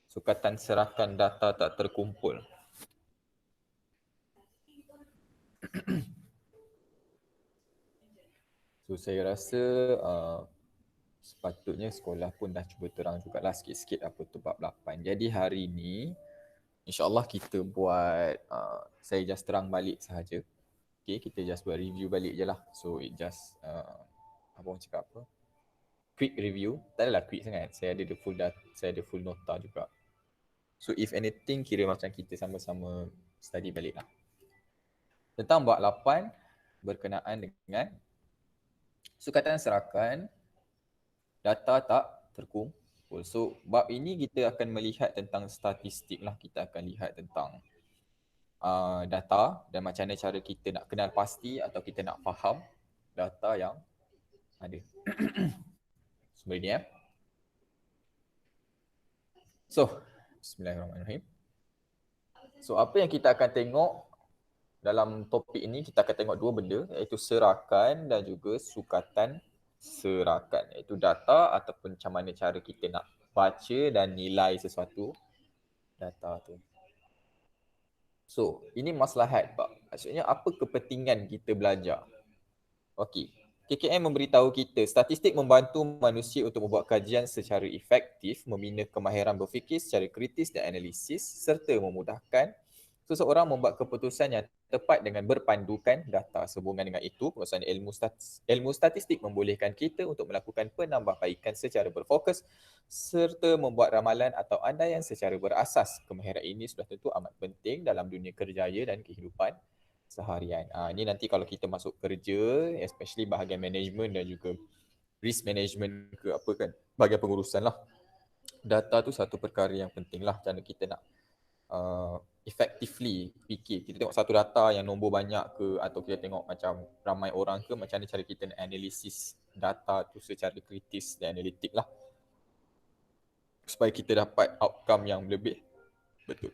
Sukatan serahkan data tak terkumpul. So saya rasa sepatutnya sekolah pun dah cuba terang jugalah sikit-sikit apa tu bab 8. Jadi hari ni InsyaAllah kita buat, saya just terang balik sahaja. Okay, kita just buat review balik je lah. So it just, apa orang cakap apa? Quick review. Tak adalah quick sangat. Saya ada the full nota juga. So if anything, kira macam kita sama-sama study balik lah. Tentang bab 8 berkenaan dengan sukatan serakan data tak terkumpul. So bab ini kita akan melihat tentang statistik lah. Kita akan lihat tentang data dan macam mana cara kita nak kenal pasti atau kita nak faham data yang ada. Seperti ni So, bismillahirrahmanirrahim. So, apa yang kita akan tengok dalam topik ini, kita akan tengok dua benda, iaitu serakan dan juga sukatan serakan. Iaitu data ataupun macam mana cara kita nak baca dan nilai sesuatu data tu. So, ini maslahat Pak. Maksudnya apa kepentingan kita belajar? Okey. KKM memberitahu kita, statistik membantu manusia untuk membuat kajian secara efektif, membina kemahiran berfikir secara kritis dan analisis serta memudahkan seseorang membuat keputusan yang tepat dengan berpandukan data. Sehubungan dengan itu, penguasaan ilmu statistik membolehkan kita untuk melakukan penambahbaikan secara berfokus serta membuat ramalan atau andaian secara berasas. Kemahiran ini sudah tentu amat penting dalam dunia kerjaya dan kehidupan seharian. Ini nanti kalau kita masuk kerja, especially bahagian management dan juga risk management ke apa kan, bahagian pengurusan lah. Data tu satu perkara yang penting lah, macam mana kita nak effectively fikir. Kita tengok satu data yang nombor banyak ke, atau kita tengok macam ramai orang ke, macam mana cara kita nak analisis data tu secara kritis dan analitik lah. Supaya kita dapat outcome yang lebih betul.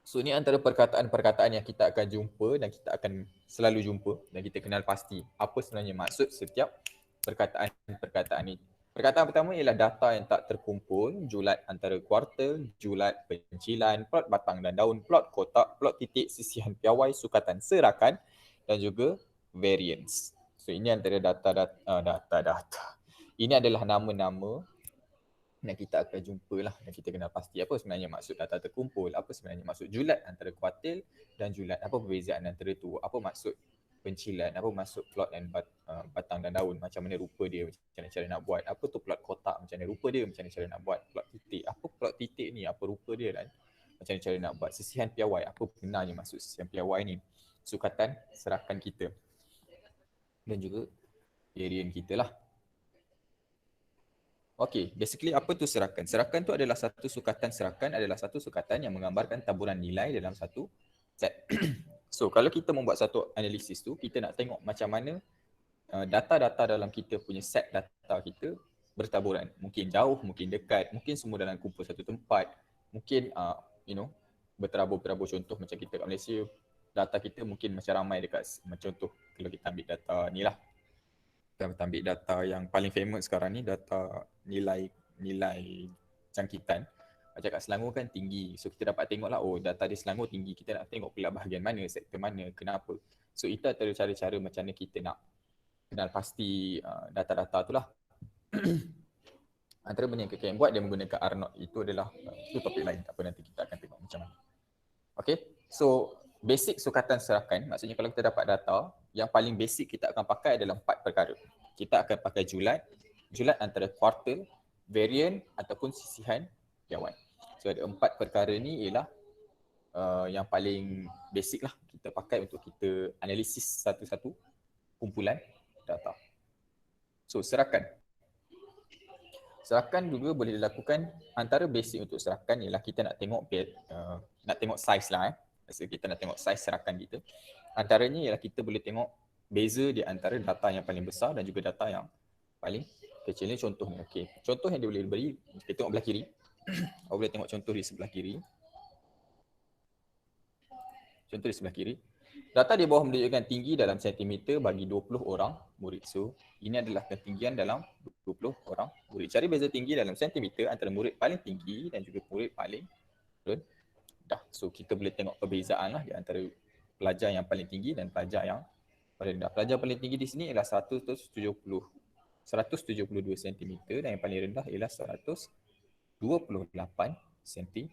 So ni antara perkataan-perkataan yang kita akan jumpa dan kita akan selalu jumpa dan kita kenal pasti apa sebenarnya maksud setiap perkataan-perkataan ni. Perkataan pertama ialah data yang tak terkumpul, julat antara kuartal, julat pencilan, plot batang dan daun, plot kotak, plot titik, sisihan piawai, sukatan serakan dan juga variance. So ini antara data. Ini adalah nama-nama yang kita akan jumpa lah dan kita kenal pasti apa sebenarnya maksud data terkumpul, apa sebenarnya maksud julat antara kuartil dan julat, apa perbezaan antara tu, apa maksud pencilan, apa maksud plot dan batang dan daun, macam mana rupa dia, macam mana cara nak buat, apa tu plot kotak, macam mana rupa dia, macam mana cara nak buat, plot titik, apa plot titik ni, apa rupa dia dan macam mana cara nak buat, sisihan piawai, apa benarnya maksud sisihan piawai ni, sukatan serakan kita dan juga varian kita lah. Okay, basically apa tu serakan? Serakan tu adalah satu sukatan yang menggambarkan taburan nilai dalam satu set. So, kalau kita membuat satu analisis tu, kita nak tengok macam mana data-data dalam kita punya set data kita bertaburan. Mungkin jauh, mungkin dekat, mungkin semua dalam kumpul satu tempat. Mungkin berterabur-terabur, contoh macam kita kat Malaysia, data kita mungkin macam ramai dekat, macam contoh kalau kita ambil data ni lah. Kita ambil data yang paling famous sekarang ni, data nilai jangkitan. Macam kat Selangor kan tinggi. So kita dapat tengok lah, oh data di Selangor tinggi. Kita nak tengok pula bahagian mana, sektor mana, kenapa. So itu antara cara-cara macam mana kita nak kenal pasti data-data tu lah. Antara benda yang KKM buat, dia menggunakan R0. Itu adalah itu topik lain. Tak apa, nanti kita akan tengok macam mana. Okay, so basic sukatan serakan, maksudnya kalau kita dapat data, yang paling basic kita akan pakai adalah 4 perkara. Kita akan pakai julat antara kuartal, varian ataupun sisihan piawai. So ada 4 perkara ni ialah yang paling basic lah kita pakai untuk kita analisis satu-satu kumpulan data. So serakan juga boleh dilakukan. Antara basic untuk serakan ialah kita nak tengok size lah. Kita nak tengok size serakan kita. Antaranya ialah kita boleh tengok beza di antara data yang paling besar dan juga data yang paling kecil. Ni contoh ni. Okay. Contoh yang dia boleh beri, kita tengok belah kiri. Awak boleh tengok contoh di sebelah kiri. Data di bawah menunjukkan tinggi dalam sentimeter bagi 20 orang murid. So, ini adalah ketinggian dalam 20 orang murid. Cari beza tinggi dalam sentimeter antara murid paling tinggi dan juga murid paling rendah. So, kita boleh tengok perbezaan lah di antara pelajar yang paling tinggi dan pelajar yang paling rendah. Pelajar paling tinggi di sini ialah 172 cm dan yang paling rendah ialah 128 cm.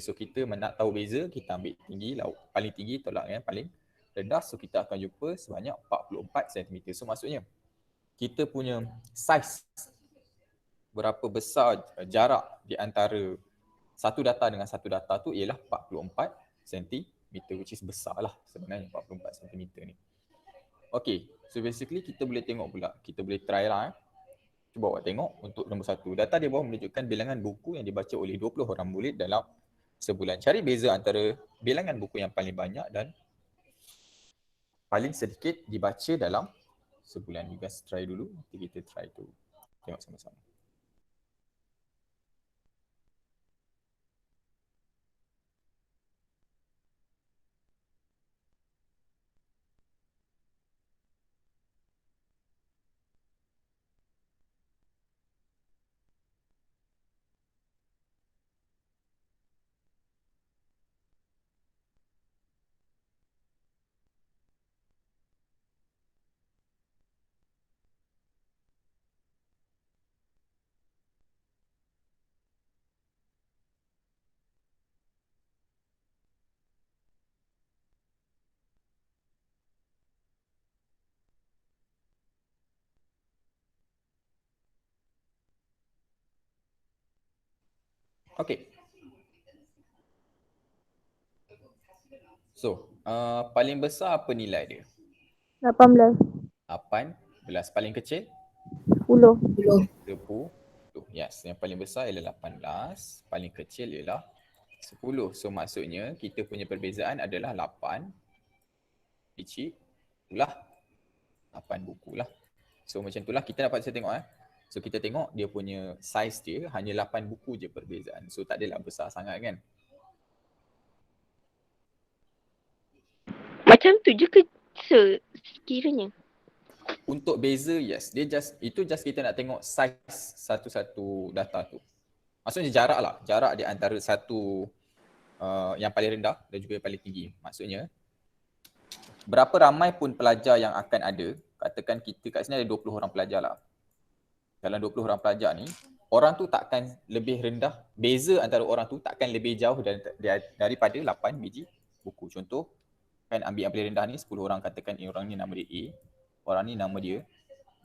So kita nak tahu beza, kita ambil tinggi, paling tinggi tolak dengan paling rendah. So kita akan jumpa sebanyak 44 cm. So maksudnya kita punya saiz berapa besar jarak di antara satu data dengan satu data tu ialah 44 cm, which is besar lah sebenarnya 44 cm ni. Okay, so basically kita boleh tengok pula, kita boleh try lah. Cuba awak tengok untuk nombor 1. Data di bawah menunjukkan bilangan buku yang dibaca oleh 20 orang murid dalam sebulan. Cari beza antara bilangan buku yang paling banyak dan paling sedikit dibaca dalam sebulan. You guys try dulu, nanti kita try tu tengok sama-sama. Okay. So, paling besar apa nilai dia? 18. 18. Paling kecil? 10. 10. Yes, yang paling besar ialah 18, paling kecil ialah 10. So maksudnya kita punya perbezaan adalah 8 biji itulah 8 buku lah. So macam itulah kita dapat saya tengok So kita tengok dia punya saiz dia hanya 8 buku je perbezaan. So tak adalah besar sangat kan. Macam tu je ke sekiranya? Untuk beza, yes. Dia itu just kita nak tengok saiz satu-satu data tu. Maksudnya jarak lah. Jarak di antara satu yang paling rendah dan juga yang paling tinggi. Maksudnya berapa ramai pun pelajar yang akan ada, katakan kita kat sini ada 20 orang pelajar lah. Dalam 20 orang pelajar ni, orang tu takkan lebih rendah, beza antara orang tu takkan lebih jauh daripada 8 biji buku. Contoh, kan ambil yang paling rendah ni 10 orang, katakan orang ni nama dia A, orang ni nama dia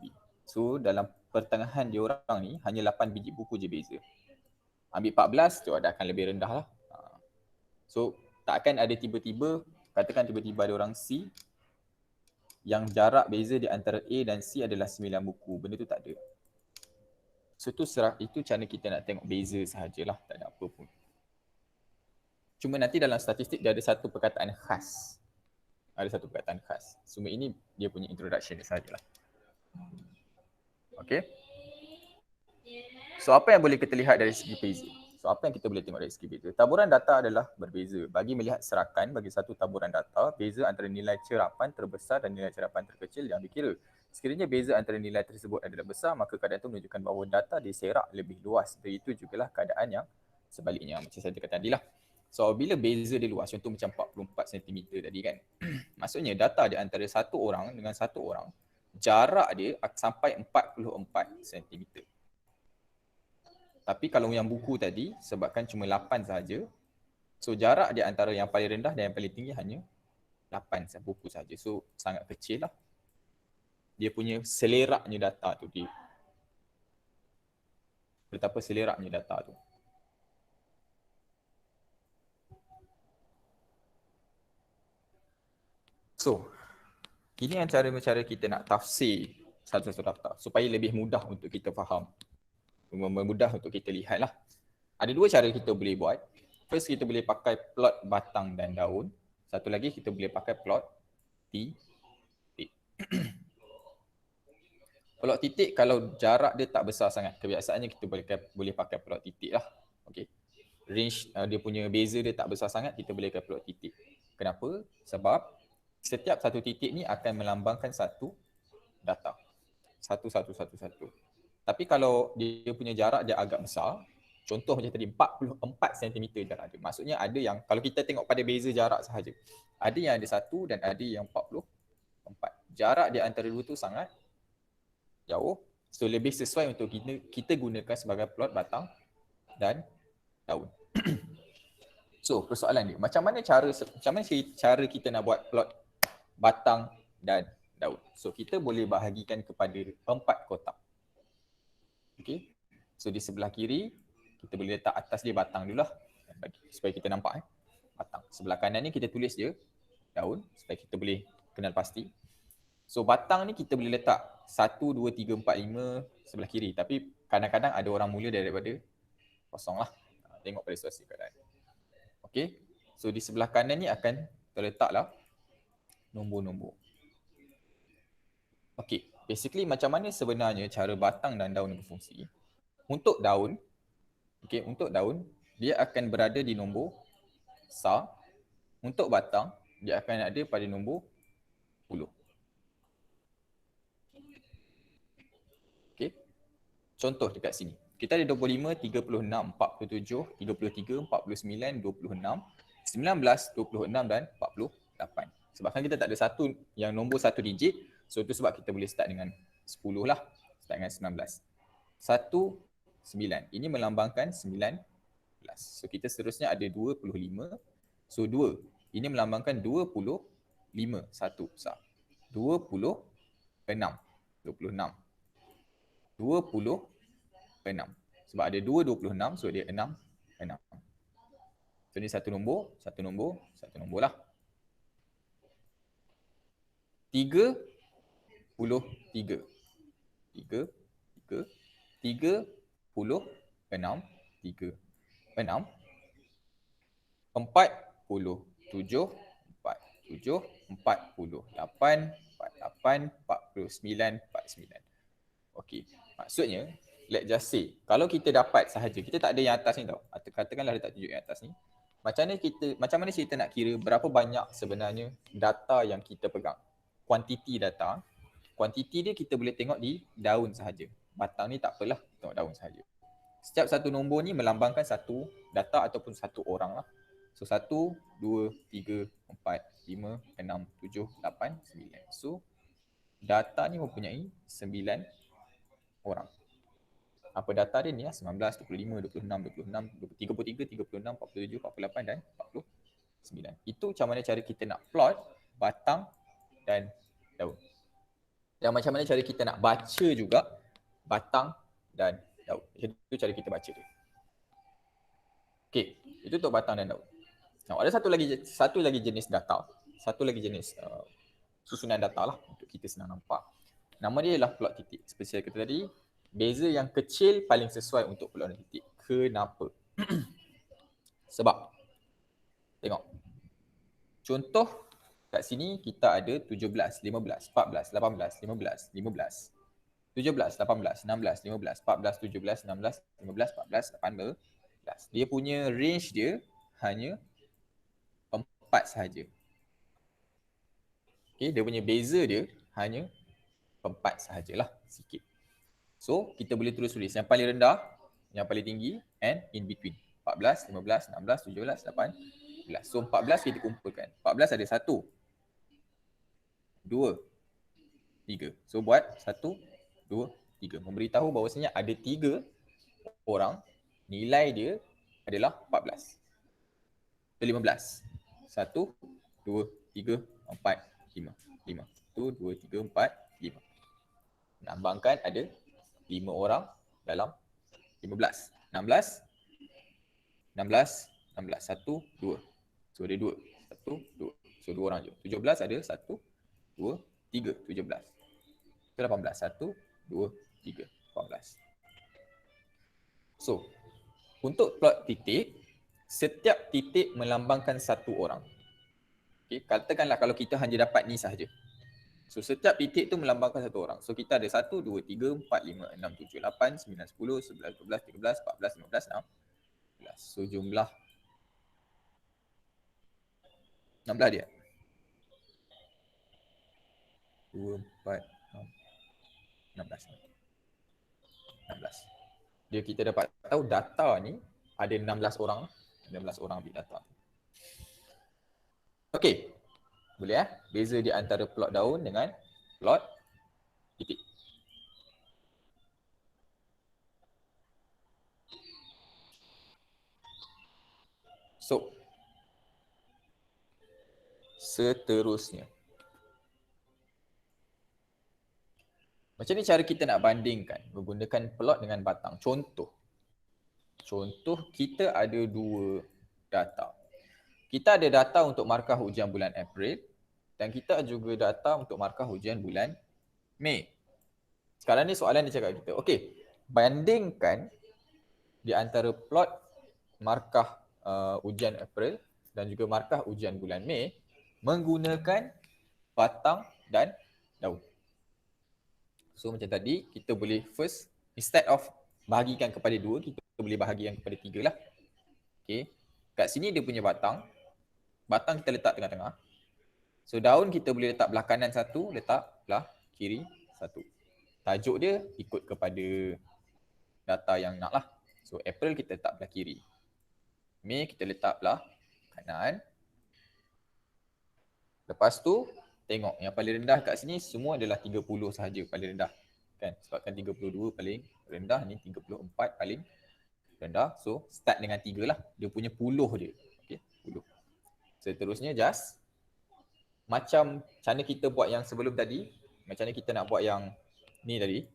B. So dalam pertengahan dia orang ni hanya 8 biji buku je beza. Ambil 14 tu dah akan lebih rendah lah. So takkan ada tiba-tiba, katakan tiba-tiba ada orang C yang jarak beza di antara A dan C adalah 9 buku. Benda tu tak ada. So itu cara kita nak tengok beza sahajalah, tak ada apa pun. Cuma nanti dalam statistik dia ada satu perkataan khas. Ada satu perkataan khas. Semua ini dia punya introduction dia sahajalah. Okay. So apa yang boleh kita lihat dari segi beza? So apa yang kita boleh tengok dari segi beza? Taburan data adalah berbeza. Bagi melihat serakan bagi satu taburan data, beza antara nilai cerapan terbesar dan nilai cerapan terkecil diambil kira. Sekiranya beza antara nilai tersebut adalah besar, maka keadaan itu menunjukkan bahawa data diserak lebih luas. Begitu jugalah keadaan yang sebaliknya. Macam saya kata tadi lah. So bila beza dia luas, contoh macam 44 cm tadi kan. Maksudnya data di antara satu orang dengan satu orang, jarak dia sampai 44 cm. Tapi kalau yang buku tadi, sebabkan cuma 8 sahaja, so jarak di antara yang paling rendah dan yang paling tinggi hanya 8 buku sahaja. So sangat kecil lah. Dia punya seleraknya data tu. Betapa seleraknya data tu. So, ini yang cara-cara kita nak tafsir satu-satu data supaya lebih mudah untuk kita faham. Mudah untuk kita lihat lah. Ada dua cara kita boleh buat. First, kita boleh pakai plot batang dan daun. Satu lagi kita boleh pakai plot titik. Plot titik kalau jarak dia tak besar sangat. Kebiasaannya kita boleh pakai plot titik lah. Okay. Range dia punya beza dia tak besar sangat, kita boleh pakai plot titik. Kenapa? Sebab Setiap satu titik ni akan melambangkan satu data. Satu. Tapi kalau dia punya jarak dia agak besar, contoh macam tadi 44 cm jarak dia. Maksudnya ada yang, kalau kita tengok pada beza jarak sahaja, ada yang ada 1 dan ada yang 44. Jarak di antara dua tu sangat jauh. So lebih sesuai untuk kita gunakan sebagai plot batang dan daun. So persoalan dia, macam mana cara kita nak buat plot batang dan daun? So kita boleh bahagikan kepada 4 kotak. Okay. So di sebelah kiri kita boleh letak atas dia batang dulu lah, supaya kita nampak batang. Sebelah kanan ni kita tulis je daun supaya kita boleh kenal pasti. So batang ni kita boleh letak 1, 2, 3, 4, 5 sebelah kiri. Tapi kadang-kadang ada orang mula daripada kosong lah. Tengok pada situasi keadaan. Okay. So di sebelah kanan ni akan terletaklah nombor-nombor. Okay. Basically macam mana sebenarnya cara batang dan daun berfungsi. Untuk daun, dia akan berada di nombor SAR. Untuk batang, dia akan ada pada nombor 10. Okay. Contoh dekat sini. Kita ada 25, 36, 47, 33, 49, 26, 19, 26 dan 48. Sebabkan kita tak ada satu yang nombor satu digit, so itu sebab kita boleh start dengan 10 lah. Start dengan 19. 1, 9. Ini melambangkan 19. So kita seterusnya ada 25. So 2. Ini melambangkan 25. 1 besar. 26. 26. 26. Sebab ada 2, 26. So dia 6. So ni satu nombor lah. 33. 36. 36. 47, 48, 49, 49. Okey. Maksudnya, let's just say, kalau kita dapat sahaja, kita tak ada yang atas ni tau. Katakanlah dia tak tunjuk yang atas ni. Macam mana kita nak kira berapa banyak sebenarnya data yang kita pegang. Kuantiti data. Kuantiti dia kita boleh tengok di daun sahaja. Batang ni tak apalah, tengok daun sahaja. Setiap satu nombor ni melambangkan satu data ataupun satu orang lah. So 1, 2, 3, 4, 5, 6, 7, 8, 9. So data ni mempunyai 9 orang. Apa data dia ni lah? 19, 25, 26, 33, 36, 47, 48 dan 49. Itu macam mana cara kita nak plot batang dan daun. Dan macam mana cara kita nak baca juga batang dan daun. Itu cara kita baca dia. Okey, itu untuk batang dan daun. Now, ada satu lagi jenis data. Satu lagi jenis susunan data lah untuk kita senang nampak. Nama dia ialah plot titik. Seperti saya kata tadi, beza yang kecil paling sesuai untuk plot titik. Kenapa? Sebab, tengok. Contoh kat sini kita ada 17, 15, 14, 18, 15, 15. 17, 18, 16, 15, 14, 17, 16, 15, 14, 18. Dia punya range dia hanya 4 sahaja. Okay, dia punya beza dia hanya 4 sahajalah, sikit. So, kita boleh terus tulis yang paling rendah, yang paling tinggi and in between. 14, 15, 16, 17, 18. So, 14 kita kumpulkan. 14 ada 1, 2, 3. So, buat 1, 2, 3. Memberitahu bahawasanya ada 3 orang, nilai dia adalah 14. 15. 1, 2, 3, 4, 5. 5. 1, 2, 3, 4, 5. Lambangkan ada 5 orang dalam 15. 16. 16. 16. 1, 2. So ada 2. 1, 2. So 2 orang je. 17 ada 1, 2, 3. 17. So 18. 1, 2, 3. 18. So, untuk plot titik, setiap titik melambangkan satu orang. Okay, katakanlah kalau kita hanya dapat ni sahaja. So setiap titik tu melambangkan satu orang. So kita ada 1, 2, 3, 4, 5, 6, 7, 8, 9, 10, 11, 12, 13, 14, 15, 16. So jumlah 16 dia. 2, 4, 6, 16. 16. Dia kita dapat tahu data ni ada 16 orang. 16 orang ambil data. Okey. Boleh beza di antara plot daun dengan plot titik. So, seterusnya. Macam ni cara kita nak bandingkan menggunakan plot dengan batang. Contoh kita ada dua data. Kita ada data untuk markah hujan bulan April dan kita juga data untuk markah hujan bulan Mei. Sekarang ni soalan dia cakap kita, okey, bandingkan di antara plot markah hujan April dan juga markah hujan bulan Mei menggunakan batang dan daun. So macam tadi, kita boleh first, instead of bahagikan kepada 2, kita boleh bahagikan kepada 3 lah. Okay. Kat sini dia punya batang. Batang kita letak tengah-tengah. So daun kita boleh letak belah kanan satu, letak belah kiri satu. Tajuk dia ikut kepada data yang nak lah. So April kita letak belah kiri. Mei kita letak belah kanan. Lepas tu tengok yang paling rendah kat sini semua adalah 30 sahaja paling rendah. Kan? Sebabkan 32 paling rendah, ni 34 paling rendah. So start dengan 3 lah. Dia punya puluh dia. Okay, puluh. Seterusnya just macam cara kita buat yang sebelum tadi, macam mana kita nak buat yang ni tadi,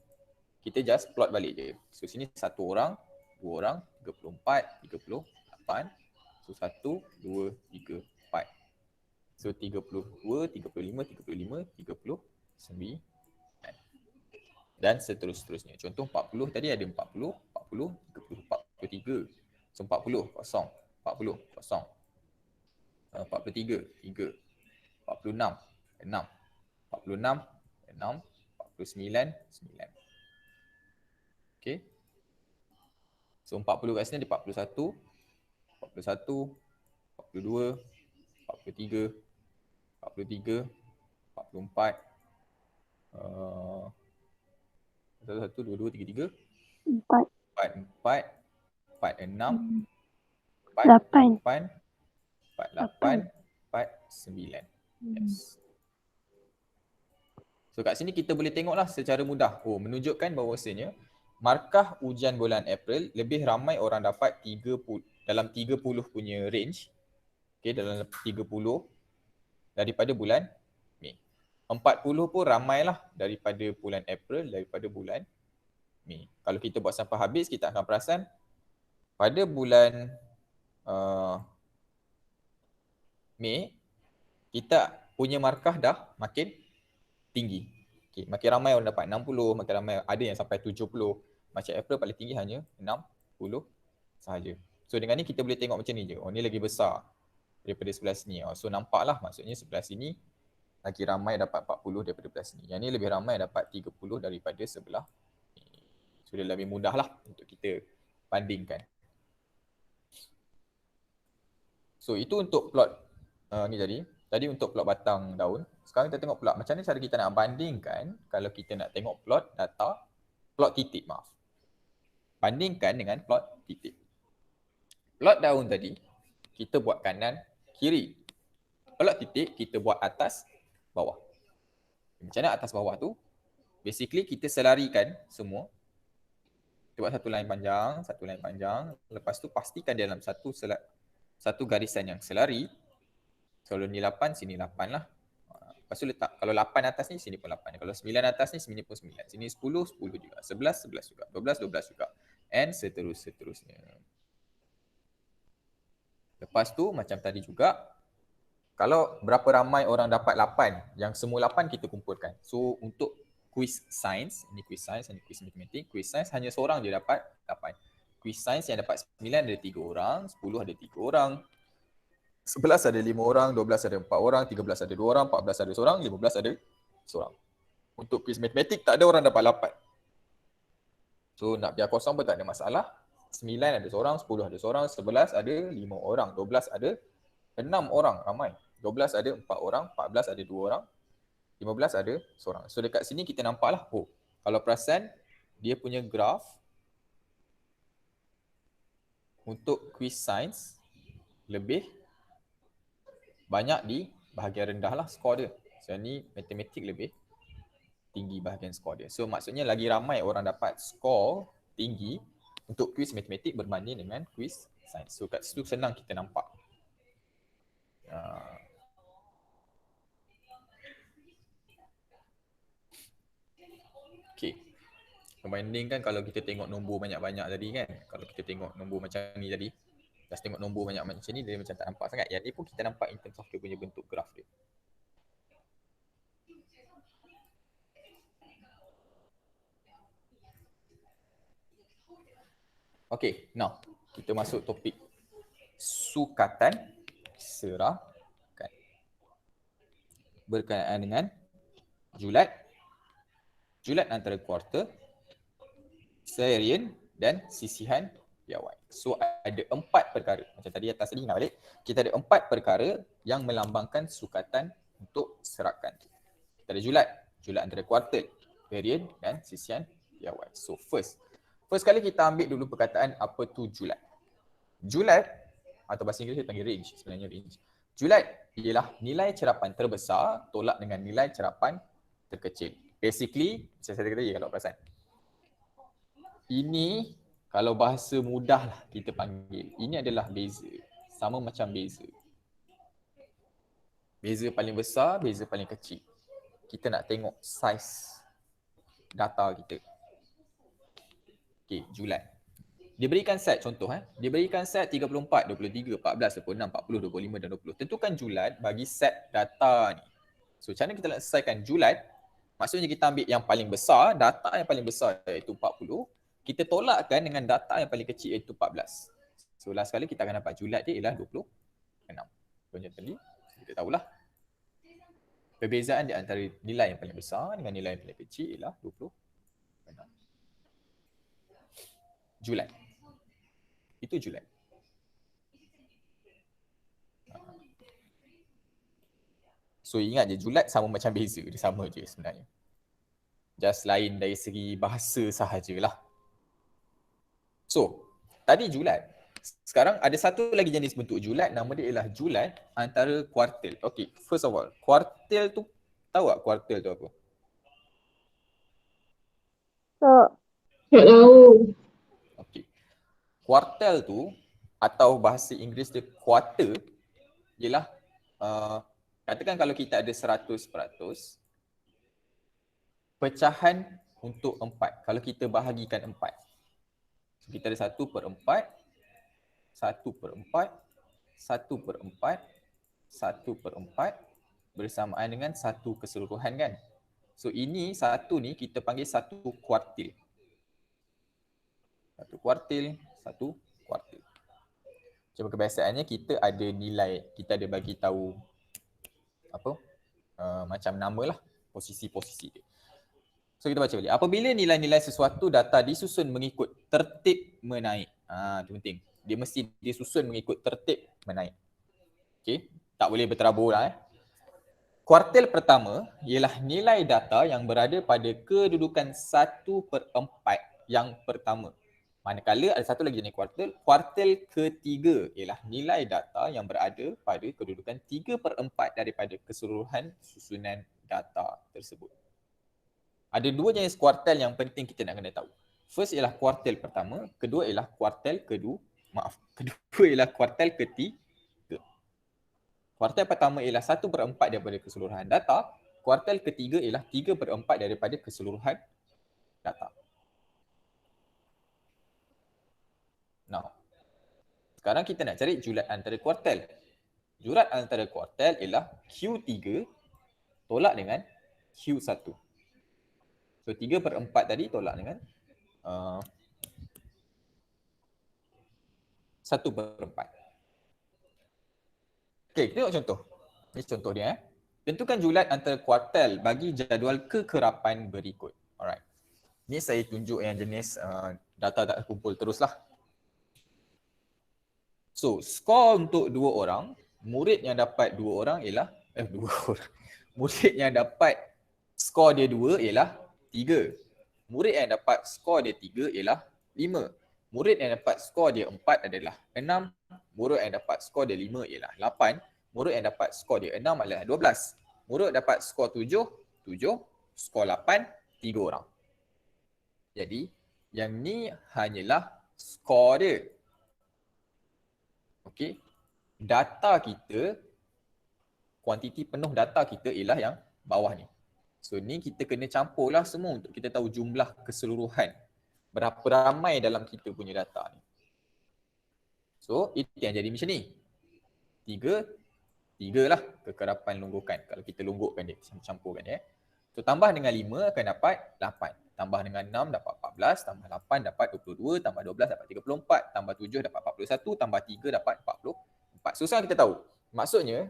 kita just plot balik je. So sini 1 orang, 2 orang, 34, 38. So 1, 2, 3, 4. So 32, 35, 35, 39. Dan seterusnya. Contoh 40 tadi ada 40, 40, 30, 43. So 40, kosong. 40, kosong. 43, 3. 46, 6. 46, 6. 49, 9. Okay. So 40 kat sini ada 41, 41, 42, 43, 43, 44, 1, 2, 2, 3, 3, 4, 4, 4, 6, 8, 8, 4, 8, 4, 9. Yes. So kat sini kita boleh tengoklah secara mudah. Oh, menunjukkan bahawasanya markah hujan bulan April lebih ramai orang dapat 30 dalam 30 punya range. Okay, dalam 30 daripada bulan Mei. 40 pun ramailah daripada bulan April, daripada bulan Mei. Kalau kita buat sampai habis, kita akan perasan pada bulan Mei, kita punya markah dah makin tinggi. Okay, makin ramai orang dapat 60, makin ramai ada yang sampai 70. Macam April paling tinggi hanya 60 sahaja. So dengan ni kita boleh tengok macam ni je. Oh, ni lagi besar daripada sebelah sini. Oh, so nampaklah maksudnya sebelah sini lagi ramai dapat 40 daripada sebelah sini. Yang ni lebih ramai dapat 30 daripada sebelah ni. So dia lebih mudah lah untuk kita bandingkan. So itu untuk plot ni tadi. Tadi untuk plot batang daun. Sekarang kita tengok pula macam mana cara kita nak bandingkan kalau kita nak tengok plot data, plot titik maaf. Bandingkan dengan plot titik. Plot daun tadi, kita buat kanan, kiri. Plot titik, kita buat atas, bawah. Macam mana atas bawah tu? Basically kita selarikan semua. Kita buat satu line panjang. Lepas tu pastikan dalam satu garisan yang selari. Kalau ni 8, sini 8 lah. Lepas tu letak, kalau 8 atas ni, sini pun 8. Kalau 9 atas ni, sini pun 9. Sini 10, 10 juga. 11, 11 juga. 12, 12 juga. And seterusnya. Lepas tu macam tadi juga, kalau berapa ramai orang dapat 8, yang semua 8 kita kumpulkan. So untuk quiz science, ini quiz science, ini quiz matematik. Quiz science hanya seorang je dapat 8. Quiz science yang dapat 9 ada 3 orang, 10 ada 3 orang. 11 ada 5 orang, 12 ada 4 orang, 13 ada 2 orang, 14 ada seorang, 15 ada seorang. Untuk quiz matematik tak ada orang dapat 8. So nak biar kosong pun tak ada masalah. 9 ada seorang, 10 ada seorang, 11 ada 5 orang, 12 ada 6 orang ramai. 12 ada 4 orang, 14 ada 2 orang, 15 ada seorang. So dekat sini kita nampak lah, oh kalau perasan dia punya graf untuk quiz science lebih banyak di bahagian rendah lah skor dia. So ni matematik lebih tinggi bahagian skor dia. So maksudnya lagi ramai orang dapat skor tinggi untuk quiz matematik berbanding dengan quiz science. So kat situ senang kita nampak. Okay. Berbandingkan kalau kita tengok nombor banyak-banyak tadi kan. Kalau kita tengok nombor macam ni tadi. Just tengok nombor banyak macam ni dia macam tak nampak sangat. Yang ni pun kita nampak in terms of dia punya bentuk graf dia. Okay, now kita masuk topik sukatan serakan berkenaan dengan julat antara kuartil, serian dan sisihan piawai. So ada 4 perkara. Macam tadi atas tadi ingat balik, kita ada 4 perkara yang melambangkan sukatan untuk serakan. Kita ada julat antara kuartil, serian dan sisihan piawai. So first kali kita ambil dulu perkataan apa tu julat. Julat atau bahasa Inggeris dia panggil range, sebenarnya range. Julat ialah nilai cerapan terbesar tolak dengan nilai cerapan terkecil. Basically, saya kata tadi kalau perasan. Ini kalau bahasa mudah lah kita panggil. Ini adalah beza. Sama macam beza. Beza paling besar, beza paling kecil. Kita nak tengok saiz data kita. Okay, julat. Dia berikan set contoh. Dia berikan set 34, 23, 14, 26, 40, 25 dan 20. Tentukan julat bagi set data ni. So cara kita nak selesaikan julat, maksudnya kita ambil yang paling besar, data yang paling besar iaitu 40. Kita tolakkan dengan data yang paling kecil iaitu 14. So last kali kita akan dapat julat dia ialah 26. Macam tadi, kita tahulah. Perbezaan di antara nilai yang paling besar dengan nilai yang paling kecil ialah 26. Julat. Itu julat. So ingat je, julat sama macam beza. Dia sama je sebenarnya. Just lain dari segi bahasa sahajalah. So, tadi julat. Sekarang ada satu lagi jenis bentuk julat, nama dia ialah julat antara kuartil. Okay, first of all, kuartil tu, tahu tak kuartil tu apa? Tak. Tak tahu. Okay. Kuartil tu atau bahasa Inggeris dia quarter ialah katakan kalau kita ada 100%, pecahan untuk 4. Kalau kita bahagikan 4. So, kita ada 1/4, 1/4, 1/4, 1/4 bersamaan dengan satu keseluruhan kan. So ini satu ni kita panggil satu kuartil. Satu kuartil. Cuma kebiasaannya kita ada nilai, kita ada bagi tahu apa? Macam nama lah, posisi-posisi dia. So kita baca balik. Apabila nilai-nilai sesuatu data disusun mengikut tertib menaik. Itu penting. Dia mesti disusun mengikut tertib menaik. Okey, tak boleh berterabur lah. Kuartil pertama ialah nilai data yang berada pada kedudukan 1/4 yang pertama. Manakala ada satu lagi jenis kuartil. Kuartil ketiga ialah nilai data yang berada pada kedudukan 3/4 daripada keseluruhan susunan data tersebut. Ada dua jenis kuartil yang penting kita nak kena tahu. First ialah kuartil pertama, kedua ialah kuartil kedua ialah kuartil ketiga. Kuartil pertama ialah 1/4 daripada keseluruhan data, kuartil ketiga ialah 3/4 daripada keseluruhan data. Now, sekarang kita nak cari julat antara kuartil. Julat antara kuartil ialah Q3 tolak dengan Q1. So 3/4 tadi tolak dengan 1/4. Okey, tengok contoh. Ini contoh dia. Tentukan julat antara kuartil bagi jadual kekerapan berikut. Alright. Ni saya tunjuk yang jenis data tak kumpul teruslah. So, skor untuk 2 orang, murid yang dapat 2 orang ialah murid yang dapat skor dia 2 ialah 3. Murid yang dapat skor dia 3 ialah 5. Murid yang dapat skor dia 4 adalah 6. Murid yang dapat skor dia 5 ialah 8. Murid yang dapat skor dia 6 adalah 12. Murid dapat skor 7, skor 8, 3 orang. Jadi, yang ni hanyalah skor dia. Okey. Data kita, kuantiti penuh data kita ialah yang bawah ni. So ni kita kena campurlah semua untuk kita tahu jumlah keseluruhan. Berapa ramai dalam kita punya data ni. So itu yang jadi macam ni. 3 lah kekerapan lunggukan. Kalau kita lunggukkan dia, campurkan dia. So tambah dengan 5 akan dapat 8. Tambah dengan 6 dapat 14, tambah 8 dapat 22, tambah 12 dapat 34, tambah 7 dapat 41, tambah 3 dapat 44. So sekarang kita tahu, maksudnya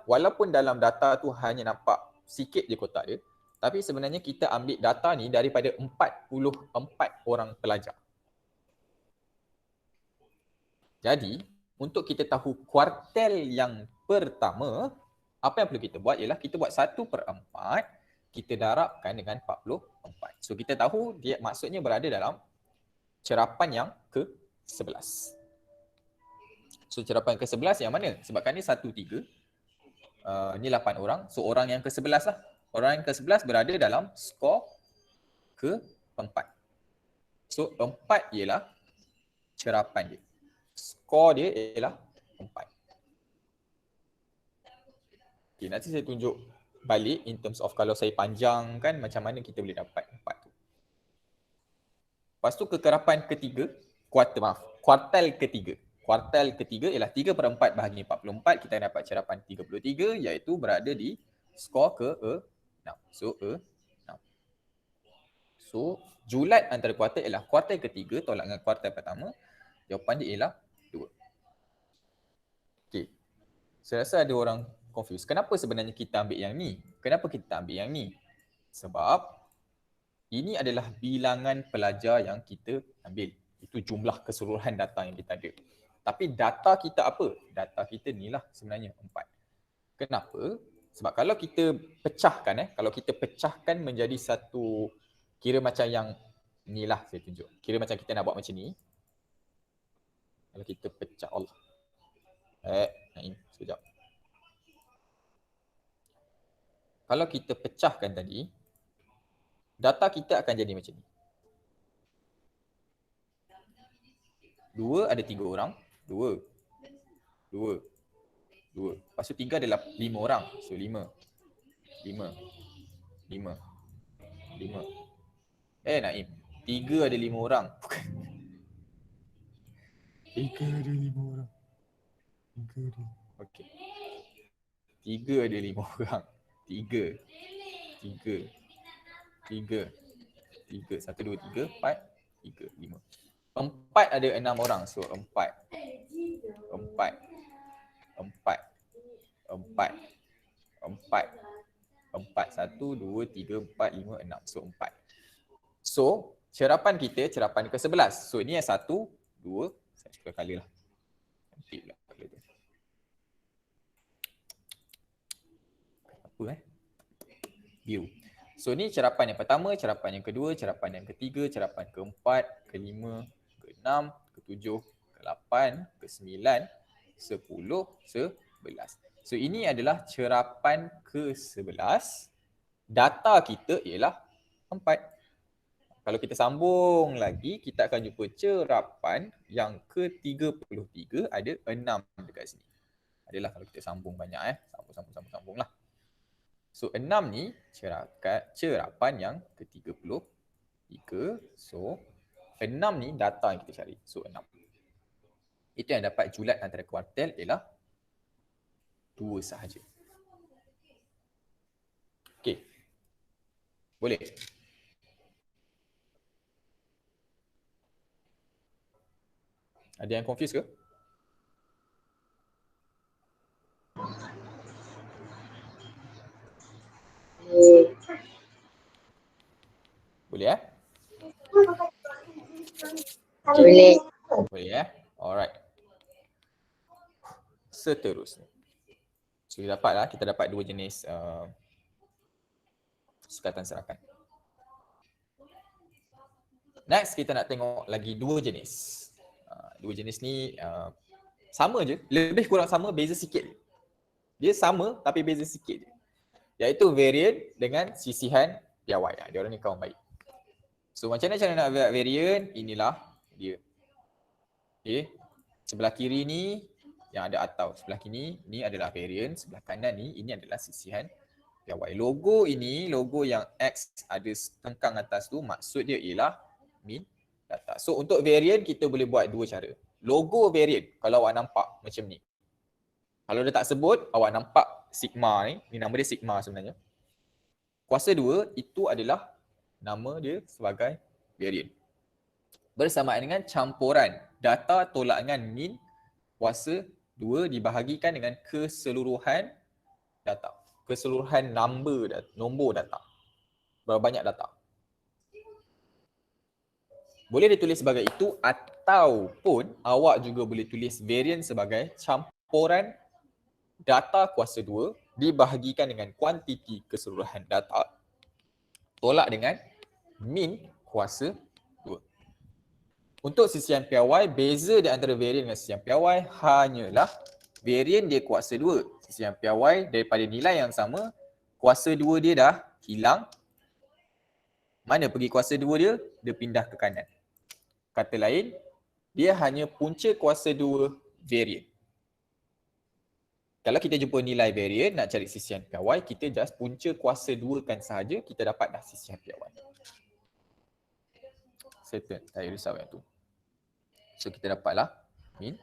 walaupun dalam data tu hanya nampak sikit je kotak dia, tapi sebenarnya kita ambil data ni daripada 44 orang pelajar. Jadi, untuk kita tahu kuartil yang pertama, apa yang perlu kita buat ialah kita buat 1/4, kita darabkan dengan 44. So kita tahu dia maksudnya berada dalam cerapan yang ke-11. So cerapan ke-11 yang mana? Sebabkan ni 1, 3. Ni 8 orang. So orang yang ke-11 lah. Orang yang ke-11 berada dalam skor ke-4. So 4 ialah cerapan dia. Skor dia ialah 4. Okay, nanti saya tunjuk balik in terms of kalau saya panjangkan macam mana kita boleh dapat 4 tu. Lepas tu kekerapan ketiga, kuartil ketiga. Kuartil ketiga ialah 3/4 bahagi 44, kita dapat cerapan 33 iaitu berada di skor ke-6. So 6. So julat antara kuartil ialah kuartil ketiga tolak dengan kuartil pertama. Jawapan dia ialah 2. Okey. Saya rasa ada orang confused. Kenapa sebenarnya kita ambil yang ni? Kenapa kita ambil yang ni? Sebab ini adalah bilangan pelajar yang kita ambil. Itu jumlah keseluruhan data yang kita ada. Tapi data kita apa? Data kita ni lah sebenarnya 4. Kenapa? Sebab kalau kita pecahkan menjadi satu, kira macam yang ni lah saya tunjuk. Kira macam kita nak buat macam ni. Kalau kita pecah Allah. Naim, sekejap. Kalau kita pecahkan tadi, data kita akan jadi macam ni. 2 ada 3 orang. 2. Lepas tu 3 adalah 5 orang. So 5. Naim. 3 ada 5 orang. Bukan. 3 ada 5 orang. Okey. 3 ada 5 orang. 3. 1, 2, 3, 4, 3, 5. 4 ada 6 orang. So 4. 1, 2, 3, 4, 5, 6. So 4. So cerapan kita cerapan ke-11. So ini yang 1, 2. Saya cuba color lah. Cantik pula color tu. Apa biru. So ni cerapan yang pertama, cerapan yang kedua, cerapan yang ketiga, cerapan keempat, kelima, keenam, ketujuh, ke-8, ke-9, 10, 11. So ini adalah cerapan ke-11. Data kita ialah 4. Kalau kita sambung lagi, kita akan jumpa cerapan yang ke-33 ada 6 dekat sini. Adalah kalau kita sambung banyak sambung lah. So 6 ni cerapan yang ke-33. So 6 ni data yang kita cari. So 6. Itu yang dapat julat antara kuartil ialah 2 sahaja. Okey. Boleh? Ada yang confused ke? Boleh Boleh. Boleh Alright. Seterusnya. So kita dapat 2 jenis sukatan serakan. Next, kita nak tengok lagi dua jenis. Dua jenis ni sama je, lebih kurang sama, beza sikit. Dia sama tapi beza sikit je. Iaitu variant dengan sisihan piawai. Dia orang ni kawan baik. So macam mana cara nak buat variant? Inilah dia. Okay. Sebelah kiri ni yang ada atau. Sebelah kiri ni adalah variant. Sebelah kanan ni ini adalah sisihan piawai. Logo ini, logo yang X ada tengkang atas tu, maksud dia ialah min data. So untuk variant kita boleh buat dua cara. Logo variant kalau awak nampak macam ni. Kalau dia tak sebut, awak nampak sigma ni nama dia sigma sebenarnya. Kuasa 2 itu adalah nama dia sebagai variant. Bersamaan dengan campuran data tolak dengan min kuasa 2 dibahagikan dengan keseluruhan data. Keseluruhan nombor data. Berapa banyak data. Boleh ditulis sebagai itu ataupun awak juga boleh tulis variant sebagai campuran data kuasa 2 dibahagikan dengan kuantiti keseluruhan data tolak dengan min kuasa 2. Untuk sisihan piawai, beza di antara variant dengan sisihan piawai hanyalah variant dia kuasa 2. Sisihan piawai daripada nilai yang sama, kuasa 2 dia dah hilang. Mana pergi kuasa 2 dia? Dia pindah ke kanan. Kata lain, dia hanya punca kuasa 2 variant. Kalau kita jumpa nilai variant nak cari sisihan piawai, kita just punca kuasa 2 kan sahaja, kita dapat dah sisihan piawai. Settle, tak risau yang tu. So kita dapatlah min.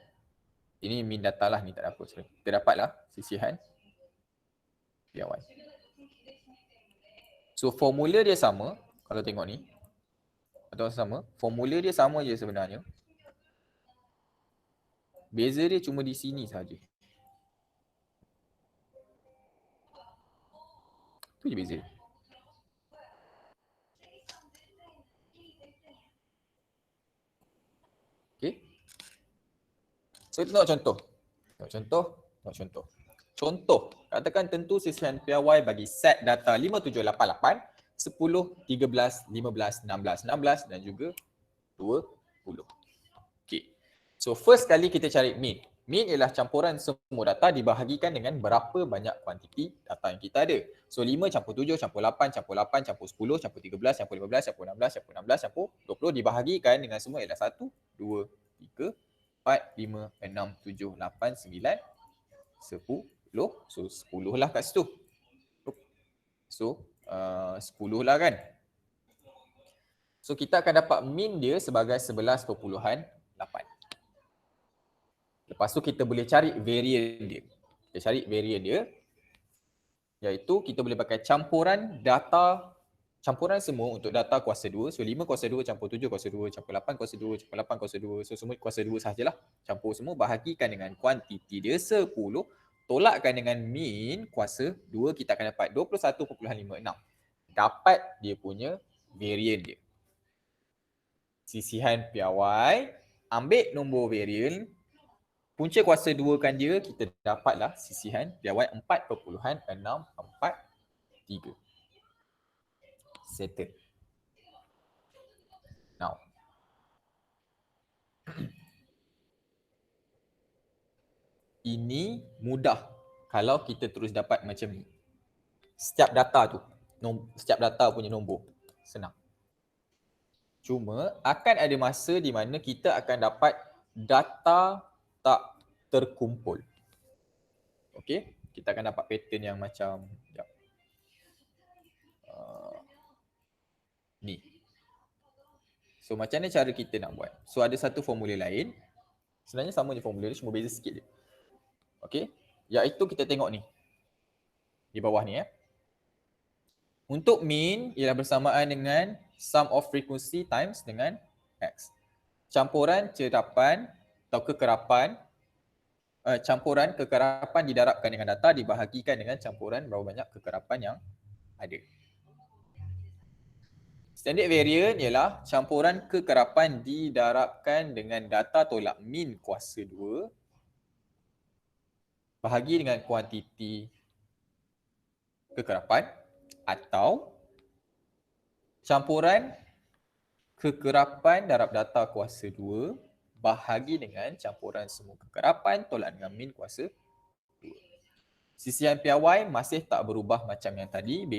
Ini min data lah, ni tak ada apa. Sorry. Kita dapatlah sisihan piawai. So formula dia sama, kalau tengok ni. Atau sama, formula dia sama je sebenarnya. Beza dia cuma di sini saja. Tu je beza. Okay. So kita tengok contoh. Contoh, katakan tentu sisihan piawai bagi set data 5788, 10, 13, 15, 16, 16 dan juga 20. Okay. So first kali kita cari min. Min ialah campuran semua data dibahagikan dengan berapa banyak kuantiti data yang kita ada. So 5 campur 7 campur 8 campur 8 campur 10 campur 13 campur 15 campur 16 campur 16 campur 20 dibahagikan dengan semua ialah 1, 2, 3, 4, 5, 6, 7, 8, 9, 10. So 10 lah kat situ. So 10 lah kan. So kita akan dapat min dia sebagai 11.8. Lepas tu kita boleh cari variant dia. Kita cari variant dia, iaitu kita boleh pakai campuran data, campuran semua untuk data kuasa 2. So 5 kuasa 2 campur 7 kuasa 2 campur 8 kuasa 2 campur 8 kuasa 2. So semua kuasa 2 sahajalah. Campur semua, bahagikan dengan kuantiti dia 10. Tolakkan dengan min kuasa 2, kita akan dapat 21.56. Dapat dia punya variant dia. Sisihan piawai, ambil nombor variant, punca kuasa 2 kan dia, kita dapatlah sisihan piawai 4.643. Settle. Now. Ini mudah kalau kita terus dapat macam ni. Setiap data tu, setiap data punya nombor. Senang. Cuma akan ada masa di mana kita akan dapat data tak terkumpul. Okey, kita akan dapat pattern yang macam ni. So macam mana cara kita nak buat? So ada satu formula lain. Sebenarnya sama je formula dia, cuma beza sikit je. Okey, iaitu kita tengok ni. Di bawah ni Untuk mean ialah bersamaan dengan sum of frequency times dengan X. Campuran cerapan atau kekerapan, campuran kekerapan didarabkan dengan data dibahagikan dengan campuran berapa banyak kekerapan yang ada. Standard variant ialah campuran kekerapan didarabkan dengan data tolak min kuasa 2 bahagi dengan kuantiti kekerapan atau campuran kekerapan darab data kuasa 2 bahagi dengan campuran semua kekerapan tolak dengan min kuasa 2. Sisian piawai masih tak berubah macam yang tadi.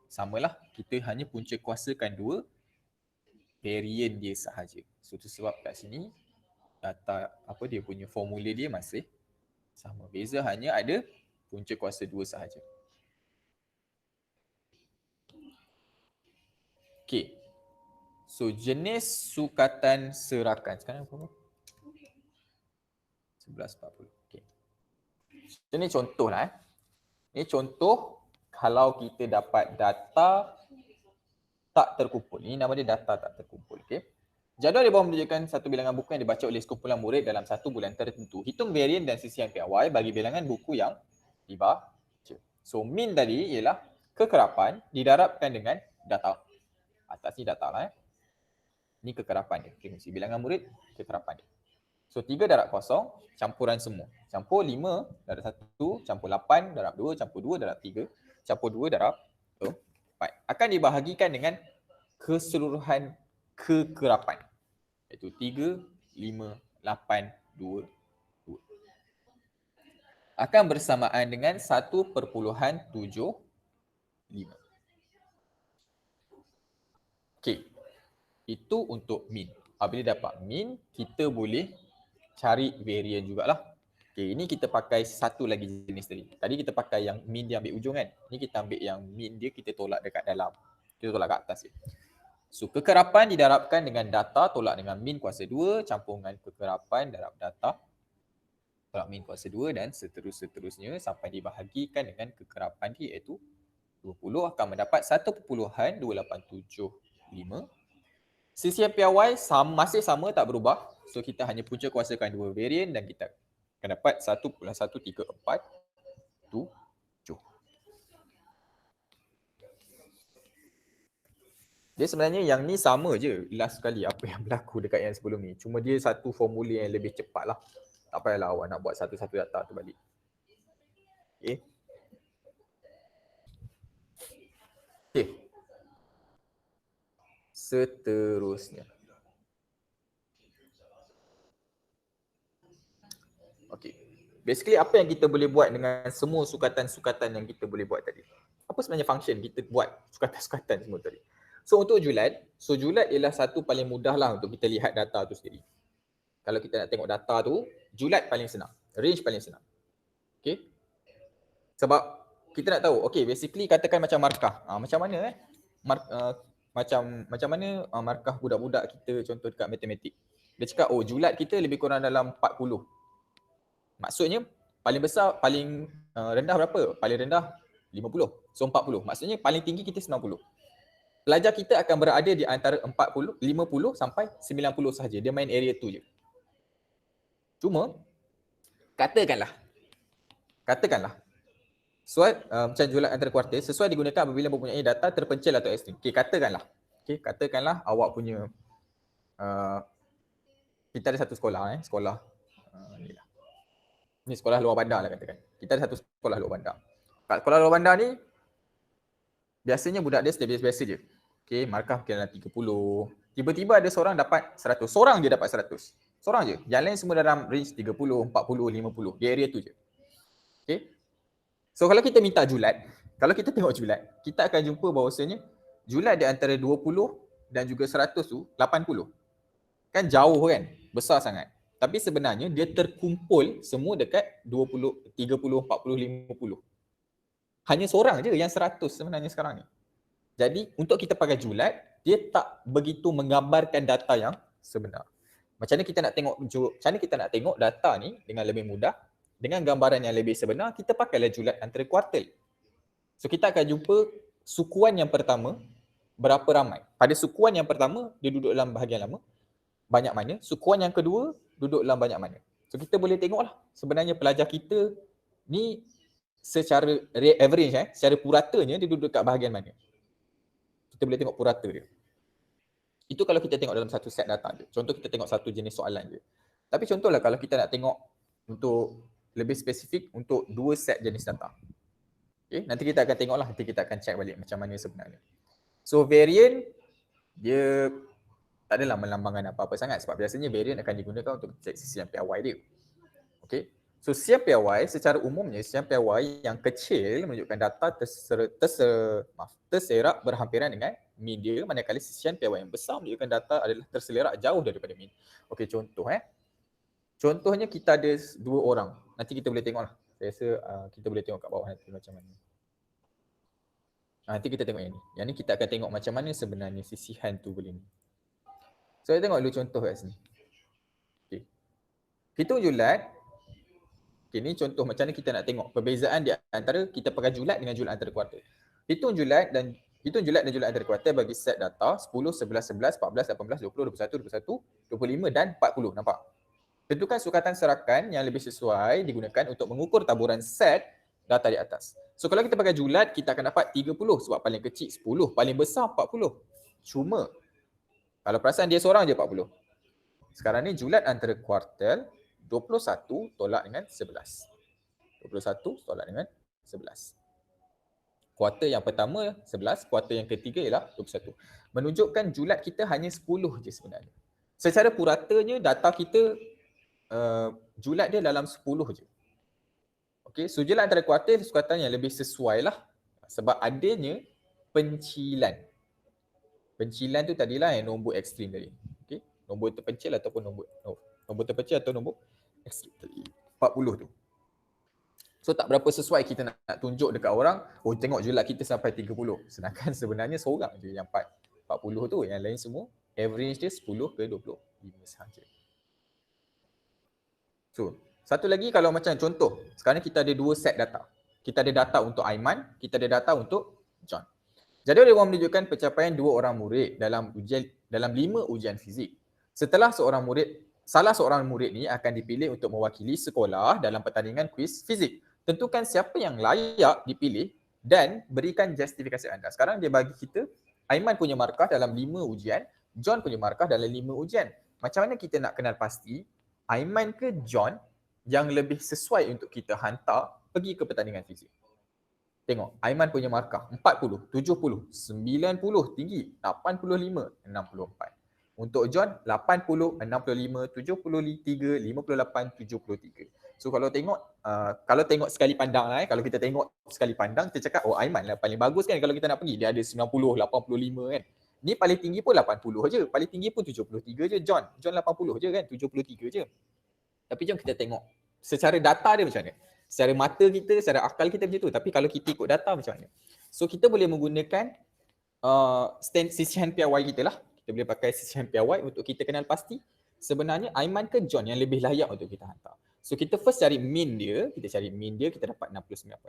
Samalah, kita hanya punca kuasakan 2 varian dia sahaja. So tu sebab kat sini data dia punya formula dia masih sama. Beza hanya ada punca kuasa 2 sahaja. Okey. So jenis sukatan serakan sekarang apa? 11.40. Okey. So ni contoh lah. Ini contoh kalau kita dapat data tak terkumpul. Ini nama dia data tak terkumpul. Okey. Jadual di bawah menunjukkan satu bilangan buku yang dibaca oleh sekumpulan murid dalam satu bulan tertentu. Hitung varian dan sisian piawai bagi bilangan buku yang dibaca. So min tadi ialah kekerapan didarabkan dengan data. Atas ni data lah. Ni kekerapan dia. Frekuensi bilangan murid, kekerapan dia. So 3 darab kosong, campuran semua. Campur 5 darab 1, campur 8 darab 2, campur 2 darab 3, campur 2 darab 4. Akan dibahagikan dengan keseluruhan kekerapan. Iaitu 3, 5, 8, 2, 2. Akan bersamaan dengan 1.75. Okey. Itu untuk min. Apabila dapat min, kita boleh cari varian jugalah. Okey, ini kita pakai satu lagi jenis tadi. Tadi kita pakai yang min dia ambil ujung kan. Ini kita ambil yang min dia kita tolak dekat dalam. Kita tolak kat atas dia. So kekerapan didarabkan dengan data tolak dengan min kuasa 2 campur dengan kekerapan darab data tolak min kuasa 2 dan seterusnya sampai dibahagikan dengan kekerapan dia iaitu 20 akan mendapat 1.2875. Sisian piawai masih sama tak berubah. So kita hanya punca kuasakan 2 varian dan kita akan dapat 1.1347. Dia sebenarnya yang ni sama je last sekali apa yang berlaku dekat yang sebelum ni. Cuma dia satu formula yang lebih cepat lah. Tak payahlah awak nak buat satu-satu data tu balik. Okay. Okay. Seterusnya. Okay. Basically apa yang kita boleh buat dengan semua sukatan-sukatan yang kita boleh buat tadi? Apa sebenarnya function kita buat sukatan-sukatan semua tadi? So untuk julat ialah satu paling mudah lah untuk kita lihat data tu sendiri. Kalau kita nak tengok data tu, julat paling senang. Range paling senang. Okay. Sebab kita nak tahu, okay basically katakan macam markah. Macam mana macam mana markah budak-budak kita contoh dekat matematik. Dia cakap julat kita lebih kurang dalam 40. Maksudnya paling besar, paling rendah berapa? Paling rendah 50. So 40. Maksudnya paling tinggi kita 90. Pelajar kita akan berada di antara 50 sampai 90 sahaja. Dia main area tu je. Cuma katakanlah macam julat antara kuartil sesuai digunakan apabila mempunyai data terpencil atau ekstrim. Katakanlah awak punya kita ada satu sekolah ni sekolah luar bandar lah katakan. Kita ada satu sekolah luar bandar. Kat sekolah luar bandar ni biasanya budak dia biasa je. Okey, markah mungkin dalam 30. Tiba-tiba ada seorang dapat 100. Seorang je dapat 100. Seorang je. Yang lain semua dalam range 30, 40, 50. Di area tu je. Okey. So kalau kita minta julat, kalau kita tengok julat, kita akan jumpa bahawasanya julat di antara 20 dan juga 100 tu 80. Kan jauh kan? Besar sangat. Tapi sebenarnya dia terkumpul semua dekat 20, 30, 40, 50. Hanya seorang je yang 100 sebenarnya sekarang ni. Jadi untuk kita pakai julat, dia tak begitu menggambarkan data yang sebenar. Macam mana kita nak tengok data ni dengan lebih mudah, dengan gambaran yang lebih sebenar, kita pakailah julat antara kuartil. So kita akan jumpa sukuan yang pertama berapa ramai. Pada sukuan yang pertama dia duduk dalam bahagian lama, banyak mana. Sukuan yang kedua duduk dalam banyak mana. So kita boleh tengoklah sebenarnya pelajar kita ni secara average secara puratanya dia duduk kat bahagian mana. Kita boleh tengok purata dia. Itu kalau kita tengok dalam satu set data je. Contoh kita tengok satu jenis soalan je. Tapi contohlah kalau kita nak tengok untuk lebih spesifik untuk 2 set jenis data. Okay, nanti kita akan tengoklah, nanti kita akan check balik macam mana sebenarnya. So varian dia tak adalah melambangkan apa-apa sangat sebab biasanya variant akan digunakan untuk cek CMPRY dia. Okay. So CMPRY secara umumnya CMPRY yang kecil menunjukkan data terserak berhampiran dengan mean dia, manakala CMPRY yang besar menunjukkan data adalah terselerak jauh daripada mean. Okey, contoh contohnya kita ada dua orang. Nanti kita boleh tengoklah. Saya rasa kita boleh tengok kat bawah nanti macam mana. Nanti kita tengok yang ni. Yang ni kita akan tengok macam mana sebenarnya sisihan tu boleh ni. So, saya tengok dulu contoh kat sini. Okay. Hitung julat. Okay, ni contoh macam mana kita nak tengok perbezaan di antara kita pakai julat dengan julat antara kuartal. Hitung julat dan julat antara kuartal bagi set data 10, 11, 11, 14, 18, 20, 21, 21, 25 dan 40. Nampak? Tentukan sukatan serakan yang lebih sesuai digunakan untuk mengukur taburan set data di atas. So kalau kita pakai julat, kita akan dapat 30 sebab paling kecil 10, paling besar 40. Cuma kalau perasan dia seorang je 40. Sekarang ni julat antara kuartal 21 tolak dengan 11. 21 tolak dengan 11. Kuartal yang pertama 11, kuartal yang ketiga ialah 21. Menunjukkan julat kita hanya 10 je sebenarnya. Secara puratanya data kita julat dia dalam 10 je. Okey, so julat antara kuartal sukatan yang lebih sesuai lah sebab adanya pencilan. Pencilan tu tadilah yang nombor ekstrim tadi. Okey, nombor terpencil ataupun nombor terpencil atau nombor ekstrim tadi. 40 tu. So tak berapa sesuai kita nak tunjuk dekat orang, oh tengok julat kita sampai 30. Sedangkan sebenarnya seorang je yang 40 tu, yang lain semua average dia 10 ke 25 sahaja. So, satu lagi kalau macam contoh, sekarang kita ada dua set data. Kita ada data untuk Aiman, kita ada data untuk John. Jadual dewan menunjukkan pencapaian dua orang murid dalam 5 ujian fizik. Setelah salah seorang murid ni akan dipilih untuk mewakili sekolah dalam pertandingan kuis fizik. Tentukan siapa yang layak dipilih dan berikan justifikasi anda. Sekarang dia bagi kita Aiman punya markah dalam 5 ujian, John punya markah dalam 5 ujian. Macam mana kita nak kenal pasti Aiman ke John yang lebih sesuai untuk kita hantar pergi ke pertandingan fizik? Tengok, Aiman punya markah 40, 70, 90 tinggi, 85, 64. Untuk John 80, 65, 73, 58, 73. So kalau tengok sekali pandang lah kalau kita tengok sekali pandang kita cakap oh Aiman lah paling bagus kan kalau kita nak pergi. Dia ada 90, 85 kan. Ni paling tinggi pun 80 je, paling tinggi pun 73 je John 80 je kan, 73 je. Tapi jom kita tengok secara data dia macam mana. Secara mata kita, secara akal kita macam tu. Tapi kalau kita ikut data macam mana. So kita boleh menggunakan sisihan PRY kita lah. Kita boleh pakai sisihan PRY untuk kita kenal pasti sebenarnya Aiman ke John yang lebih layak untuk kita hantar. So kita first cari mean dia, kita dapat 69.8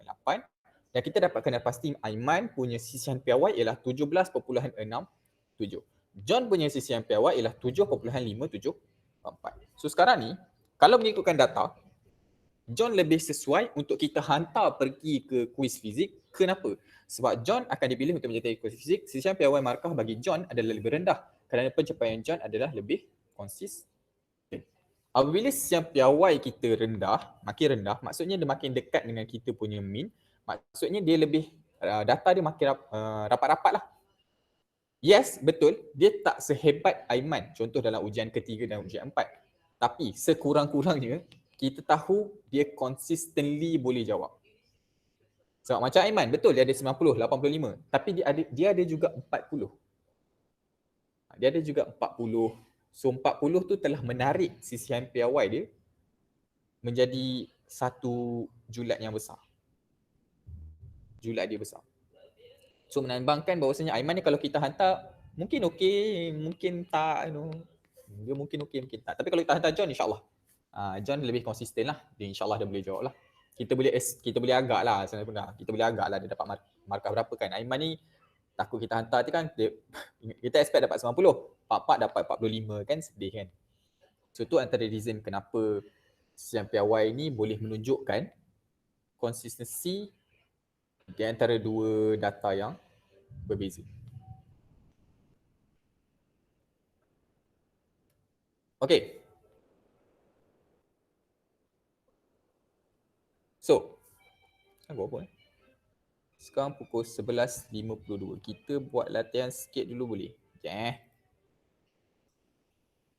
dan kita dapat kenal pasti Aiman punya sisihan PRY ialah 17.67. John punya sisihan PRY ialah 7.574. So sekarang ni kalau mengikutkan data, John lebih sesuai untuk kita hantar pergi ke kuis fizik. Kenapa? Sebab John akan dipilih untuk menyertai kuis fizik. Sisihan PRY markah bagi John adalah lebih rendah kerana pencapaian John adalah lebih konsisten. Apabila sisihan PRY kita makin rendah, maksudnya dia makin dekat dengan kita punya mean. Maksudnya dia lebih, data dia makin rapat-rapat lah. Yes, betul. Dia tak sehebat Aiman. Contoh dalam ujian ketiga dan ujian 4. Tapi sekurang-kurangnya kita tahu dia consistently boleh jawab. Sebab macam Aiman, betul dia ada 90, 85. Tapi dia ada juga 40. Dia ada juga 40. So 40 tu telah menarik sisihan PRY dia menjadi satu julat yang besar. Julat dia besar. So menambangkan bahawasanya Aiman ni kalau kita hantar mungkin okey, mungkin tak, dia mungkin okey, mungkin tak. Tapi kalau kita hantar John, insyaAllah John lebih konsisten lah. Dia insyaAllah dia boleh jawab lah. Kita boleh agak lah sebenarnya. Kita boleh agak lah dia dapat markah berapa kan. Aiman ni takut kita hantar tu kan, kita expect dapat 90. Pak dapat 45 kan, sedih kan. So tu antara reason kenapa sisihan PRY ni boleh menunjukkan konsistensi di antara dua data yang berbeza. Okay. So, apa? Sekarang pukul 11.52. Kita buat latihan sikit dulu boleh? Sekejap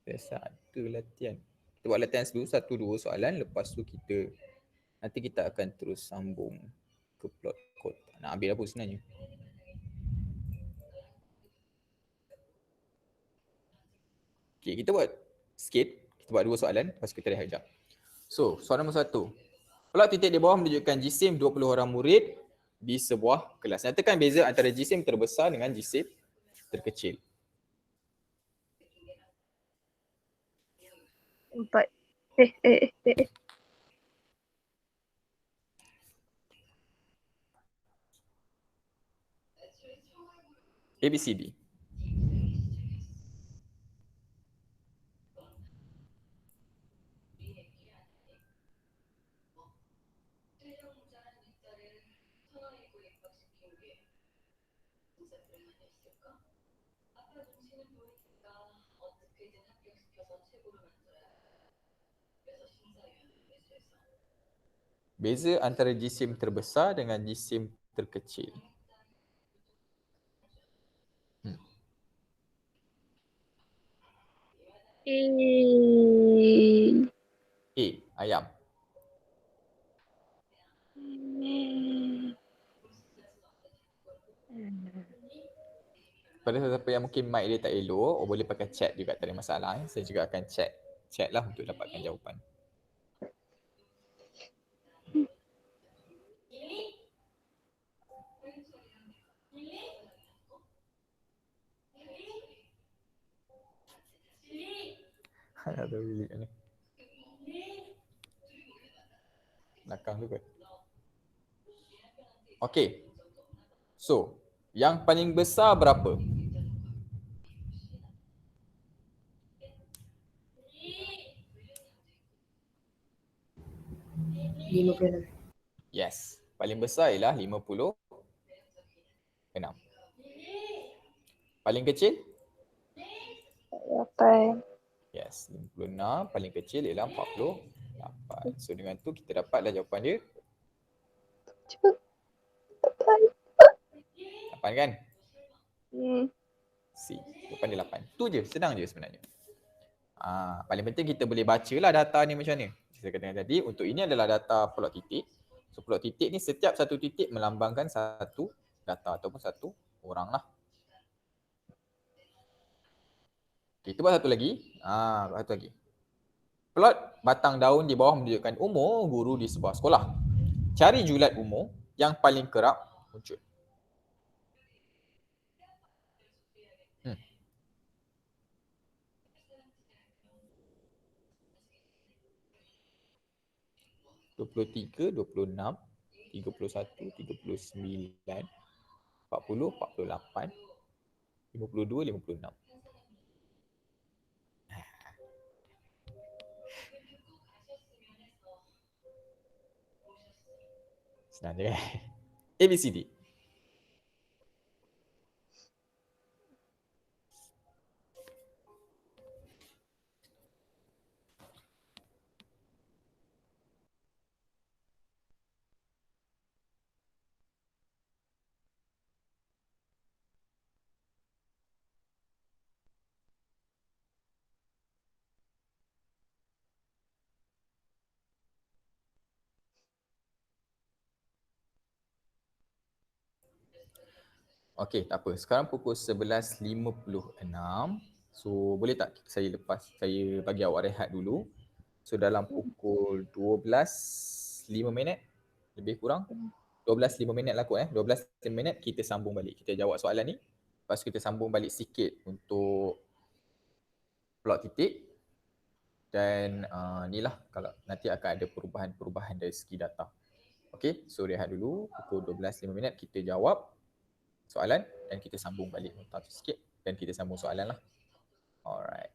Ada satu latihan. Kita buat latihan dulu 1-2 soalan. Lepas tu nanti kita akan terus sambung ke plot code. Nak ambil apa sebenarnya? Okay, kita buat sikit. Kita buat 2 soalan. Lepas tu kita rehat sekejap. So, soalan nombor 1. Plot titik di bawah menunjukkan jisim 20 orang murid di sebuah kelas. Nyatakan beza antara jisim terbesar dengan jisim terkecil. 4. ABCD. Beza antara jisim terbesar dengan jisim terkecil. A. Ayam. Pada siapa yang mungkin mic dia tak elok, boleh pakai chat juga, tak ada masalah. Saya juga akan chat lah untuk dapatkan jawapan. Ada bilik ni. Belakang tu kot. Okay. So, yang paling besar berapa? Yes. Paling besar ialah 56. Paling kecil? 8. Yes. 56. Paling kecil ialah 48. So, dengan tu kita dapatlah jawapan dia. Cepat. 8 kan? Hmm. C. Jawapan dia 8. Tu je. Senang je sebenarnya. Paling penting kita boleh bacalah data ni macam mana. Saya katakan tadi, untuk ini adalah data plot titik. So plot titik ni setiap satu titik melambangkan satu data ataupun satu orang lah. Okay, kita buat satu lagi. Satu lagi. Plot batang daun di bawah menunjukkan umur guru di sebuah sekolah. Cari julat umur yang paling kerap muncul. 23, 26, 31, 39, 40, 48, 52, 56. Senang je kan? ABCD. Okey, tak apa. Sekarang pukul 11.56. So, boleh tak saya bagi awak rehat dulu. So, dalam pukul 12.05 lebih kurang. 12.05 lah kot 12.05 kita sambung balik. Kita jawab soalan ni. Lepas kita sambung balik sikit untuk plot titik. Dan ni lah kalau nanti akan ada perubahan-perubahan dari segi data. Okey, so rehat dulu. Pukul 12.05 kita jawab soalan dan kita sambung balik nota tu sikit dan kita sambung soalan lah. Alright.